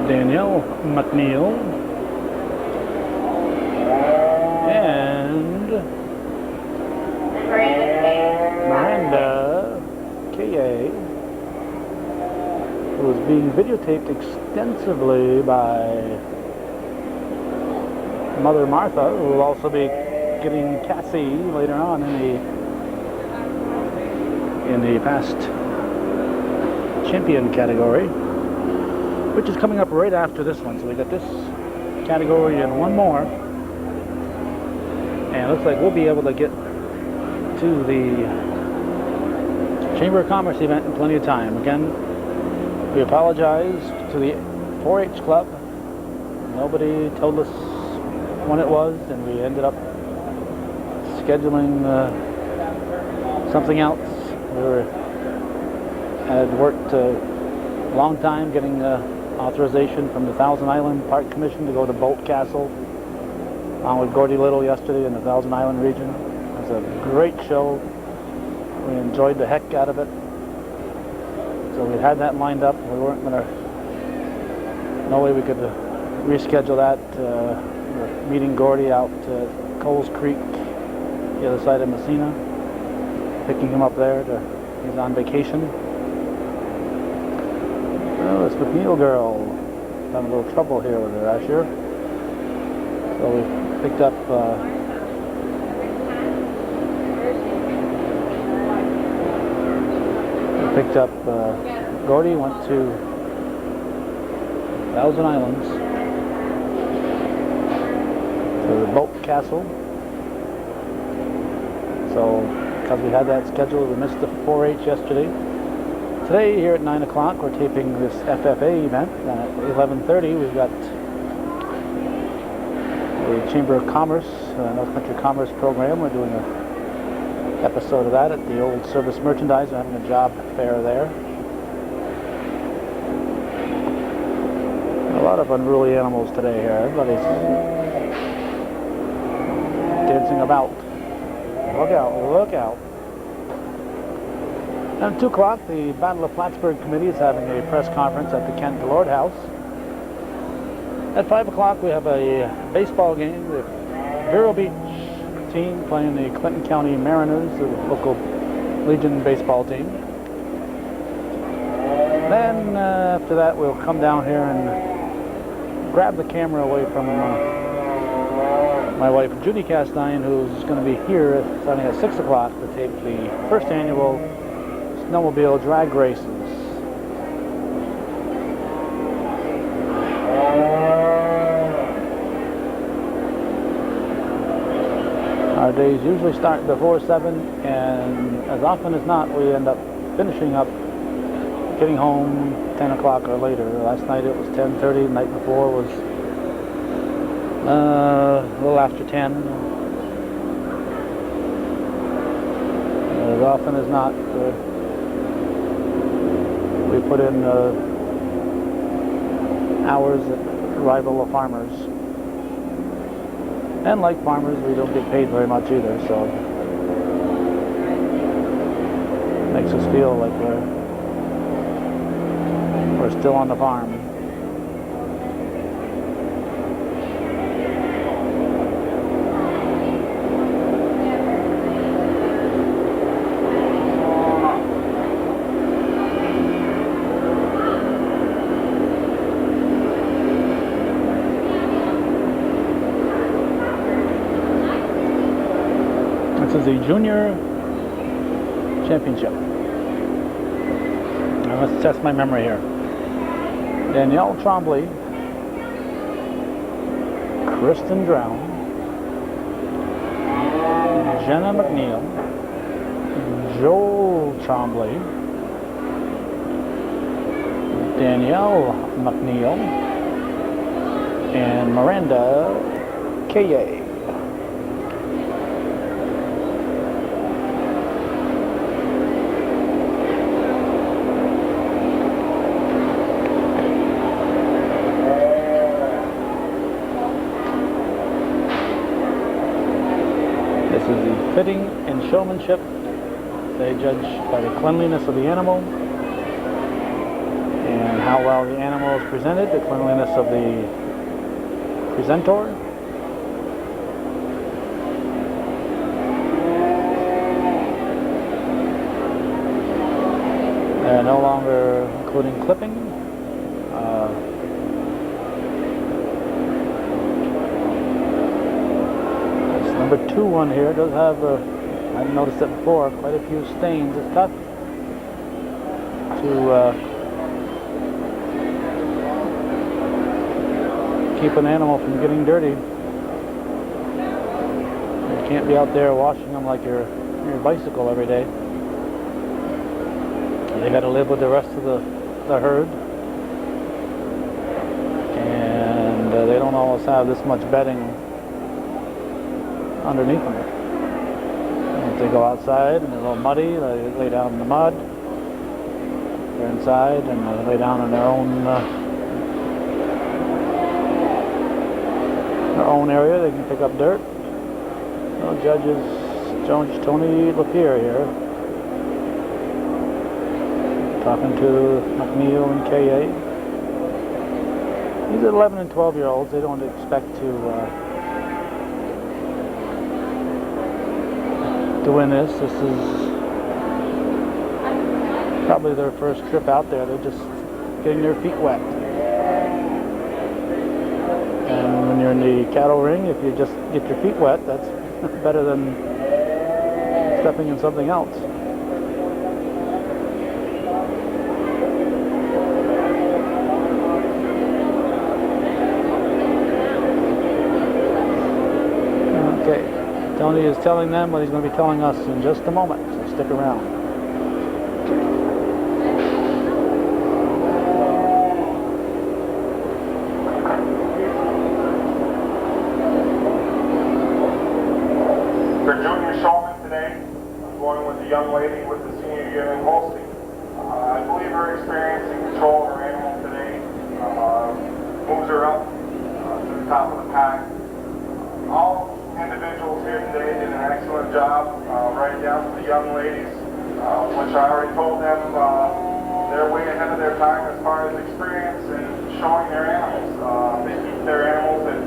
Danielle McNeil and Miranda Kaye, who is being videotaped extensively by Mother Martha, who will also be getting Cassie later on in the past champion category, which is coming up right after this one. So we got this category and one more, and it looks like we'll be able to get to the Chamber of Commerce event in plenty of time. Again, we apologize to the 4-H club. Nobody told us when it was, and we ended up scheduling something else. We had worked a long time getting authorization from the Thousand Island Park Commission to go to Bolt Castle along with Gordy Little yesterday in the Thousand Island region. It was a great show. We enjoyed the heck out of it. So we had that lined up. We weren't going to, no way we could reschedule that. We're meeting Gordy out at Coles Creek, the other side of Messina, picking him up there. He's on vacation. Oh, this McNeil girl having a little trouble here with her Asher. So we picked up Gordy, went to Thousand Islands to the Boat Castle. So because we had that scheduled, we missed the 4-H yesterday. Today, here at 9 o'clock, we're taping this FFA event. At 11:30, we've got the Chamber of Commerce, North Country Commerce program. We're doing an episode of that at the old Service Merchandise. We're having a job fair there. A lot of unruly animals today here. Everybody's dancing about. Look out, look out. At 2 o'clock, the Battle of Plattsburgh Committee is having a press conference at the Kent Lord House. At 5 o'clock, we have a baseball game. The Vero Beach team playing the Clinton County Mariners, the local Legion baseball team. Then, after that, we'll come down here and grab the camera away from my wife, Judy Castine, who's going to be here starting at 6 o'clock to tape the first annual snowmobile drag races. Our days usually start before 7, and as often as not, we end up finishing up, getting home 10 o'clock or later. Last night it was 10:30, the night before was a little after 10. As often as not, we put in hours that rival the farmers. And like farmers, we don't get paid very much either, so it makes us feel like we're still on the farm. This is the Junior Championship. Now let's test my memory here. Danielle Trombley, Kristen Drown, Jenna McNeil, Joel Trombley, Danielle McNeil, and Miranda K.A. This is the fitting and showmanship. They judge by the cleanliness of the animal and how well the animal is presented, the cleanliness of the presenter. They're no longer including clipping. Number 2 one here does have, I've noticed it before, quite a few stains. It's tough to keep an animal from getting dirty. You can't be out there washing them like your bicycle every day. They got to live with the rest of the herd, and they don't always have this much bedding underneath them. And if they go outside and they're a little muddy, they lay down in the mud. They're inside and they lay down in their own area. They can pick up dirt. So Judge Tony Lapierre here, talking to McNeil and K.A. These are 11 and 12-year-olds. They don't expect to win this. This is probably their first trip out there. They're just getting their feet wet. And when you're in the cattle ring, if you just get your feet wet, that's better than stepping in something else. Okay. Tony is telling them what he's going to be telling us in just a moment, so stick around. For junior showman today, I'm going with the young lady with the senior year in Holstein. I believe her experience in control of her animal today moves her up to the top of the pack. All individuals here today did an excellent job, right down to the young ladies, which I already told them they're way ahead of their time as far as experience and showing their animals. They keep their animals, and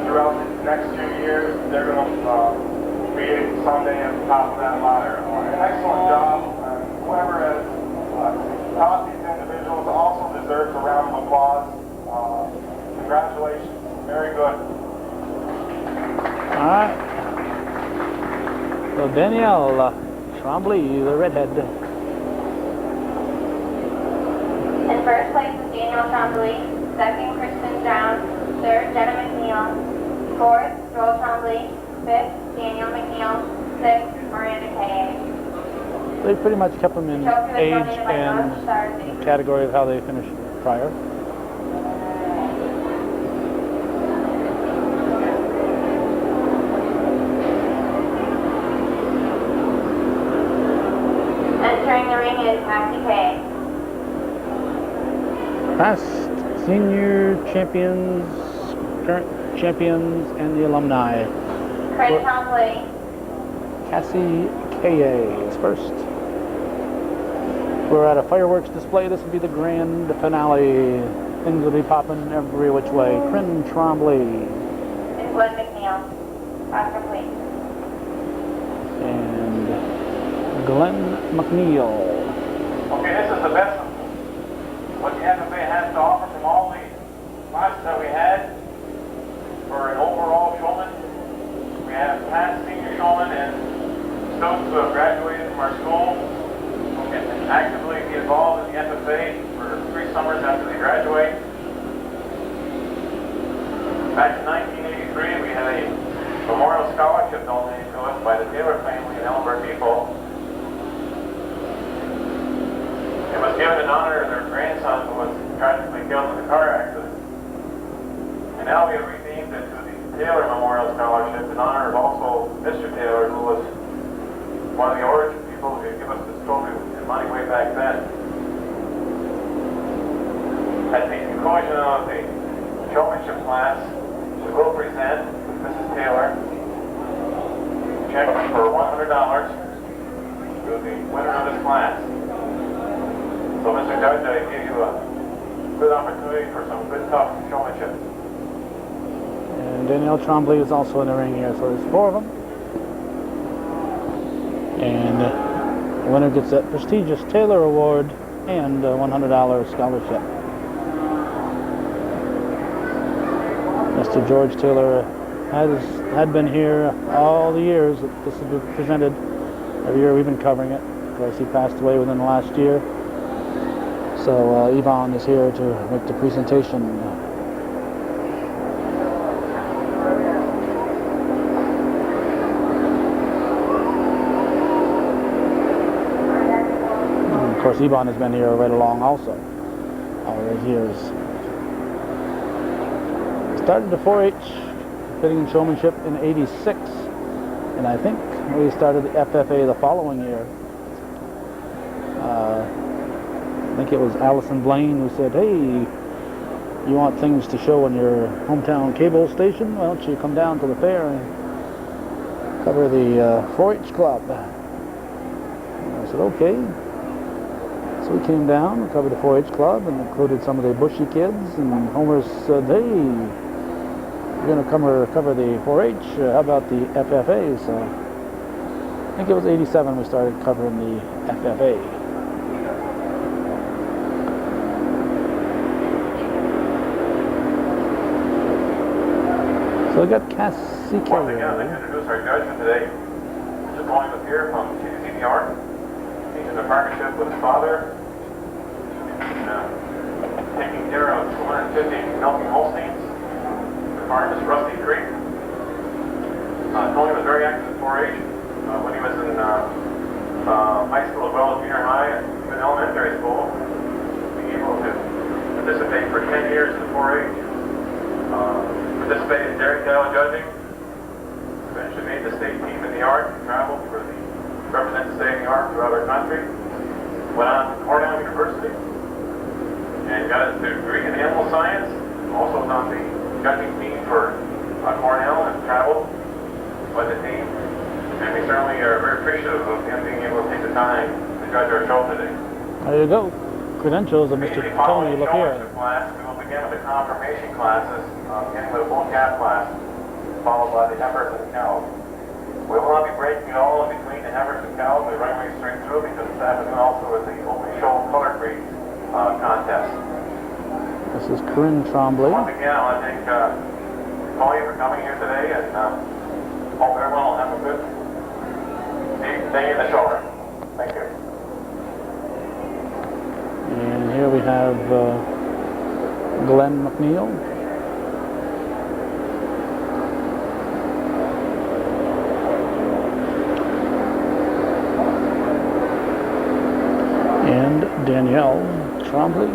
throughout the next few years, they're going to be someday at the top of that ladder. An excellent job. Whoever has taught these individuals also deserves a round of applause. Congratulations. Very good. Alright. So Danielle Trombley, the redhead. In first place was Danielle Trombley, second, Kristen Brown, third, Jenna McNeil, fourth, Joel Trombley, fifth, Daniel McNeil, sixth, Miranda Kaye. They pretty much kept them in The trophy was age donated by and North Star Safety. category of how they finished prior. Entering the ring is Cassie Kaye. Past senior champions, current champions, and the alumni. Craig Trombley, Cassie Kaye is first. We're at a fireworks display. This will be the grand finale. Things will be popping every which way. Corinne Trombley and Glenn McNeil. Class complete. and Glenn McNeil. Okay, this is the best what the FFA has to offer from all the classes that we had for an overall showman. We have past senior showmen and students who have graduated from our school who can actively be involved in the FFA for 3 summers after they graduate. Back in 1983, we had a memorial scholarship donated to us by the Taylor family in Ellenberg Depot. It was given in honor of their grandson who was tragically killed in a car accident. And now we have renamed it to the Taylor Memorial Scholarship in honor of also Mr. Taylor, who was one of the origin people who could give us this trophy and money way back then. At the conclusion of the showmanship class, we will present Mrs. Taylor a check for $100 to the winner of this class. So, Mr. Judge, I give you a good opportunity for some good, tough showmanship. And Danielle Trombley is also in the ring here, so there's 4 of them. And the winner gets that prestigious Taylor Award and a $100 scholarship. Mr. George Taylor had been here all the years that this has been presented. Every year we've been covering it. Of course, he passed away within the last year. So Yvonne is here to make the presentation. And of course, Yvonne has been here right along also, all those years. Started the 4-H Fitting and Showmanship in '86, and I think we started the FFA the following year. I think it was Allison Blaine who said, "Hey, you want things to show on your hometown cable station? Why don't you come down to the fair and cover the 4-H club?" And I said, "Okay." So we came down and covered the 4-H club and included some of the Bushy kids. And Homer said, "Hey, you're going to cover the 4-H. How about the FFA?" So I think it was '87 we started covering the FFA. So we got Cassie Kaye. Once again, I'd like to introduce our judge for today. Mr. Tony was here from CDC New York. He's in a partnership with his father, taking care of 250 milking Holsteins. The farm is Rusty Creek. Tony was very active in 4-H when he was in high school as well as junior high and even elementary school. Being able to participate for 10 years in the 4-H. Participated in dairy cattle judging. Eventually made the state team in New York. Traveled for the represent the state of New York throughout our country. Went on to Cornell University and got his degree in animal science. Also was on the judging team for Cornell and traveled with the team. And we certainly are very appreciative of him being able to take the time to judge our show today. There you go. Credentials of Mr. Tony LaPierre. Class, we will begin with the confirmation classes, beginning with a bull calf class, followed by the heifers and the cows. We will not be breaking at all in between the heifers and cows. We're running straight through because this afternoon also is the open show color breed contest. This is Corinne Trombley. Once again, I want to thank Tony for coming here today, and hope everyone will have a good day in the show. Thank you. And here we have Glenn McNeil. And Danielle Trombley,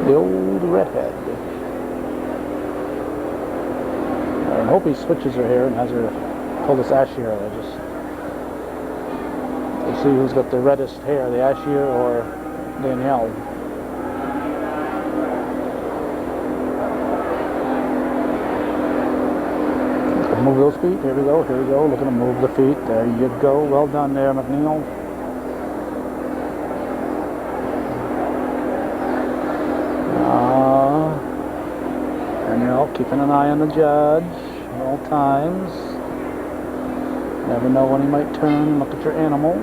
the old redhead. I hope he switches her hair and has her pull this ashier. We'll see who's got the reddest hair, the ashier or Danielle. Move those feet. Here we go. Here we go. Looking to move the feet. There you go. Well done there, McNeil. Danielle, keeping an eye on the judge at all times. Never know when he might turn and look at your animal.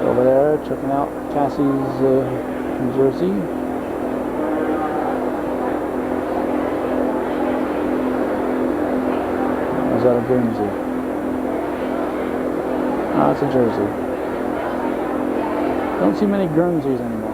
Over there, checking out Cassie's jersey. Is that a Guernsey? Ah, it's a jersey. Don't see many Guernseys anymore.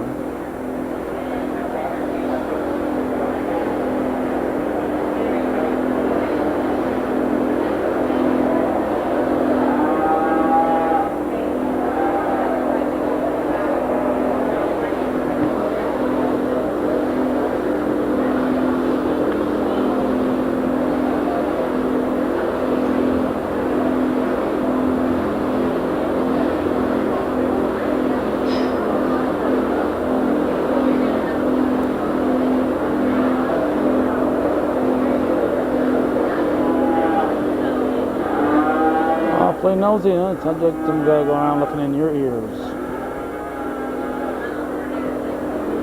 Play nosy, huh? It's not like some guy go around looking in your ears.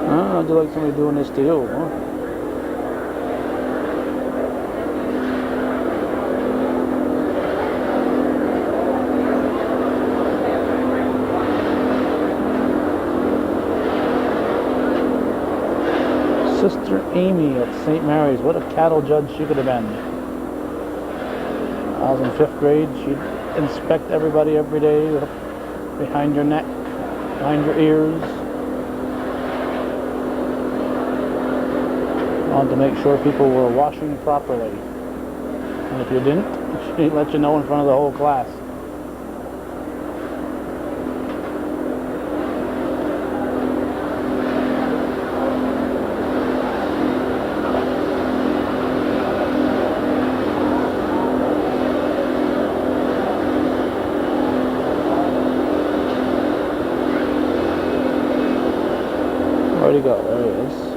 Huh? How'd you like somebody doing this to you, huh? Sister Amy at St. Mary's. What a cattle judge she could have been. I was in 5th grade. She'd inspect everybody every day, behind your neck, behind your ears. Wanted to make sure people were washing properly. And if you didn't, she'd let you know in front of the whole class. Where'd he go? There he is.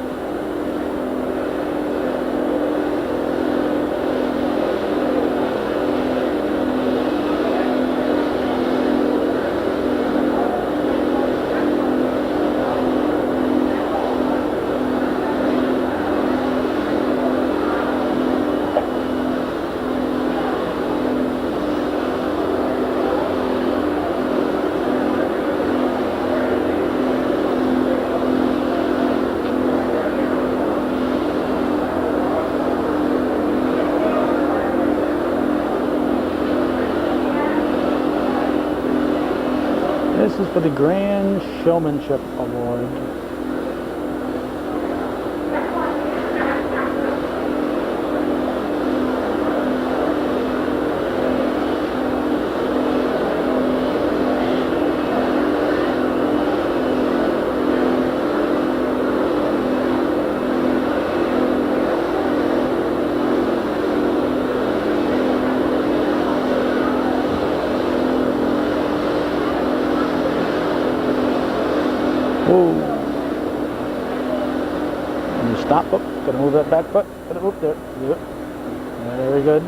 This is for the Grand Showmanship Award. Whoa. And you stop. Oh, gotta move that back foot. Gotta move there. Yep. Very good.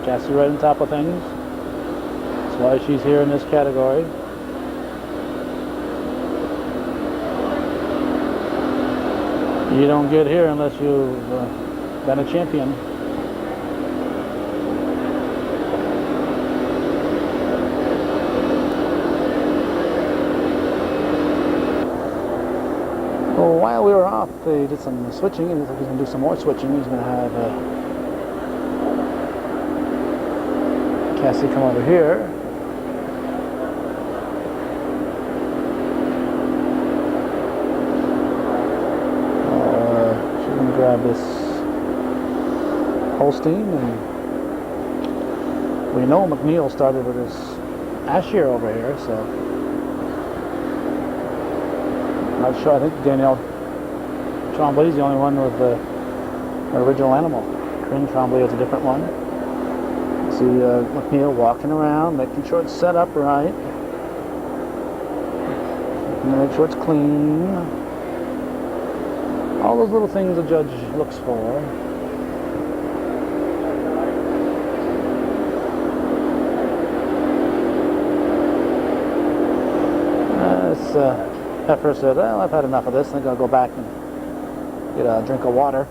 Cassie right on top of things. That's why she's here in this category. You don't get here unless you've been a champion. Well, while we were off, they did some switching, and he's going to do some more switching. He's going to have Cassie come over here. have this Holstein, and we know McNeil started with his Ashier over here, so I'm not sure. I think Danielle Tremblay's the only one with the original animal. Corinne Tremblay is a different one. See McNeil walking around, making sure it's set up right. Make sure it's clean. All those little things the judge looks for. This heifer said, well, I've had enough of this. I think I'll go back and get a drink of water.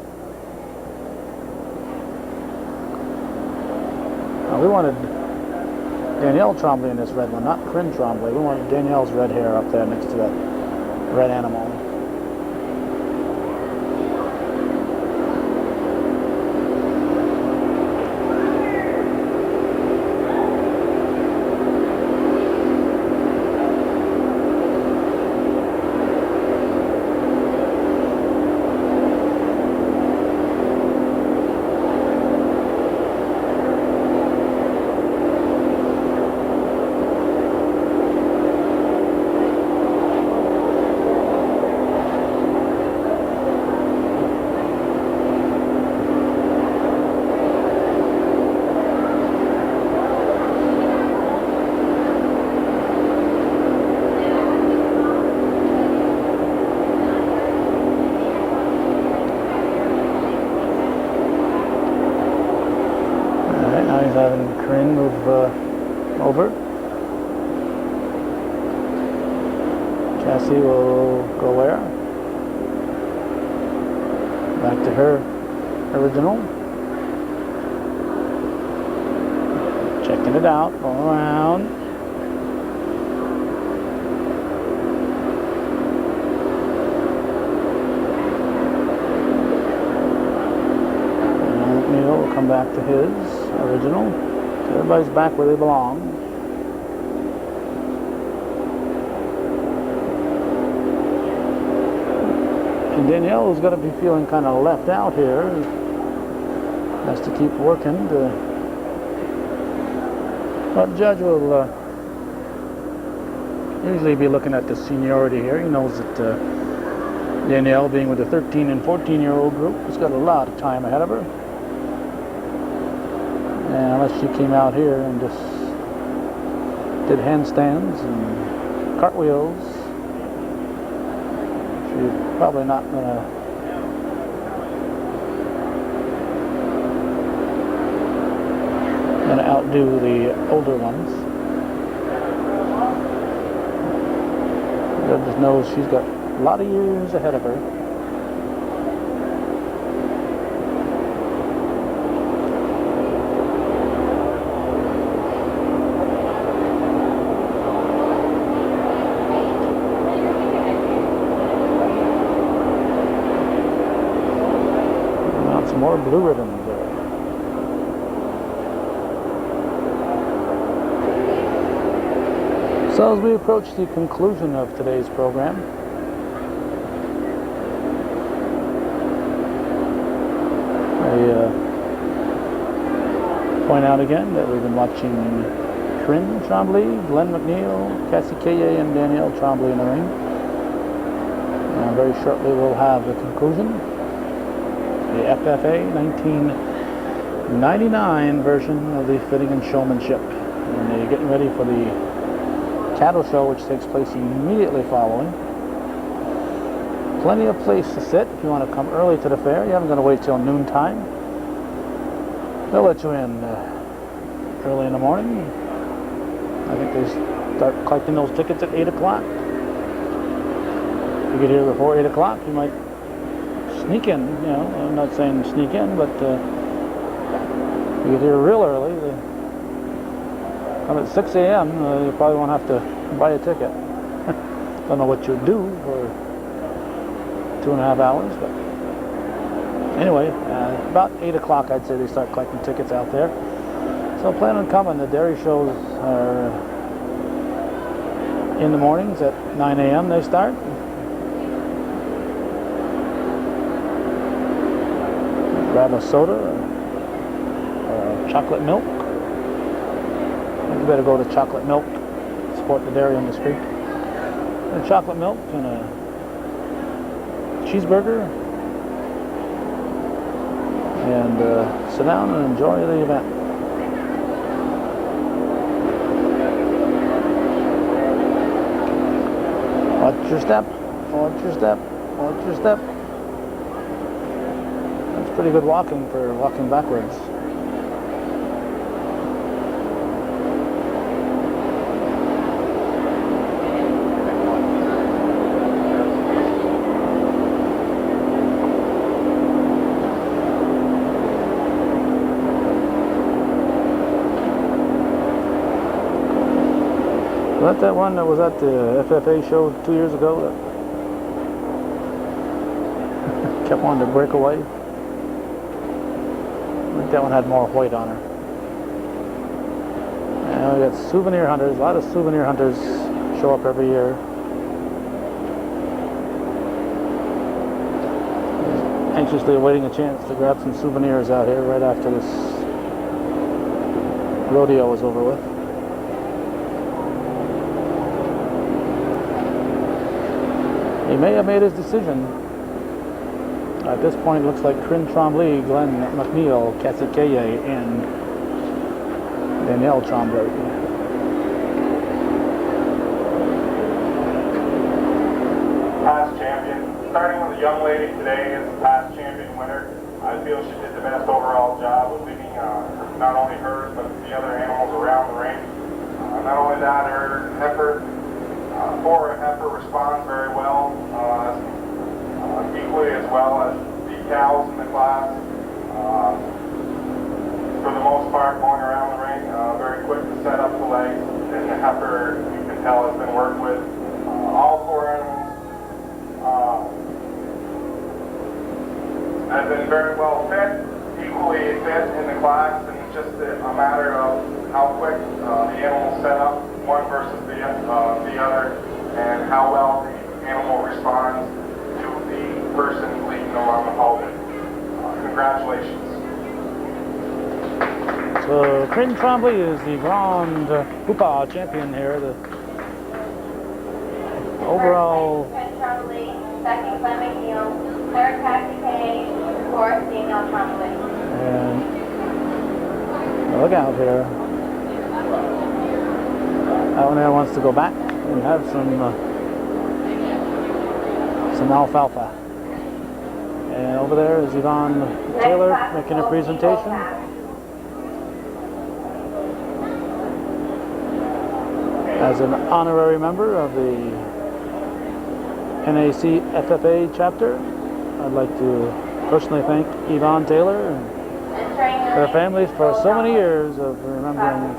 We wanted Danielle Tremblay in this red one, not Corinne Tremblay. We wanted Danielle's red hair up there next to that red animal. Having Corinne move over. Cassie will go where? Back to her original. Checking it out, going around. Neil will come back to his original. Everybody's back where they belong. And Danielle is going to be feeling kind of left out here. Has to keep working. But the judge will usually be looking at the seniority here. He knows that Danielle, being with the 13 and 14-year-old group, has got a lot of time ahead of her. And unless she came out here and just did handstands and cartwheels, she's probably not gonna outdo the older ones. God just knows she's got a lot of years ahead of her. More blue ribbons there. So as we approach the conclusion of today's program, I point out again that we've been watching Corinne Tremblay, Glenn McNeil, Cassie Kaye, and Danielle Tremblay in the ring. And very shortly we'll have the conclusion. The FFA 1999 version of the Fitting and Showmanship. And they're getting ready for the cattle show, which takes place immediately following. Plenty of place to sit if you want to come early to the fair. You haven't got to wait till noontime. They'll let you in early in the morning. I think they start collecting those tickets at 8 o'clock. If you get here before 8 o'clock, you might sneak in, you know. I'm not saying sneak in, but you get here real early. Come at 6 a.m., you probably won't have to buy a ticket. Don't know what you'd do for 2.5 hours, but anyway, about 8 o'clock I'd say they start collecting tickets out there. So plan on coming. The dairy shows are in the mornings at 9 a.m. they start. grab a soda or chocolate milk. You better go to chocolate milk, support the dairy industry. And chocolate milk and a cheeseburger, and sit down and enjoy the event. Watch your step, watch your step, watch your step. That's pretty good walking for walking backwards. Was that one that was at the FFA show 2 years ago that kept wanting to break away? I think that one had more white on her. And we got souvenir hunters. A lot of souvenir hunters show up every year. Anxiously awaiting a chance to grab some souvenirs out here right after this rodeo is over with. He may have made his decision. At this point, it looks like Corinne Tremblay, Glenn McNeil, Cassie Kaye, and Danielle Tremblay. Past champion. Starting with a young lady today is the past champion winner. I feel she did the best overall job of leading not only hers, but the other animals around the ring. Not only that, her heifer, for a heifer, responds very well, equally as well as the cows in the class. For the most part, going around the ring, very quick to set up the legs, and the heifer, you can tell, has been worked with. All four animals have been very well fit, equally fit in the class, and it's just a matter of how quick the animals set up, one versus the other, and how well the animal responds to the person leading them on the pulpit. Congratulations. So Corinne Tremblay is the Grand Hoopa champion here. The overall. Corinne Tremblay, second Glenn McNeil, third Cassie Kaye, fourth Danielle Tremblay. And look out here. That one there wants to go back and have some alfalfa. And over there is Yvonne Taylor making a presentation. As an honorary member of the NAC FFA chapter, I'd like to personally thank Yvonne Taylor and her families for so many years of remembering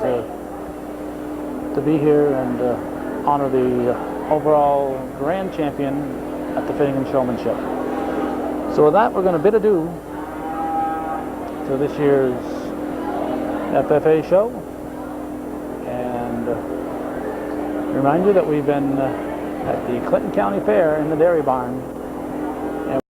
to be here and honor the overall grand champion at the Fitting Showmanship. So with that, we're going to bid adieu to this year's FFA show, and remind you that we've been at the Clinton County Fair in the Dairy Barn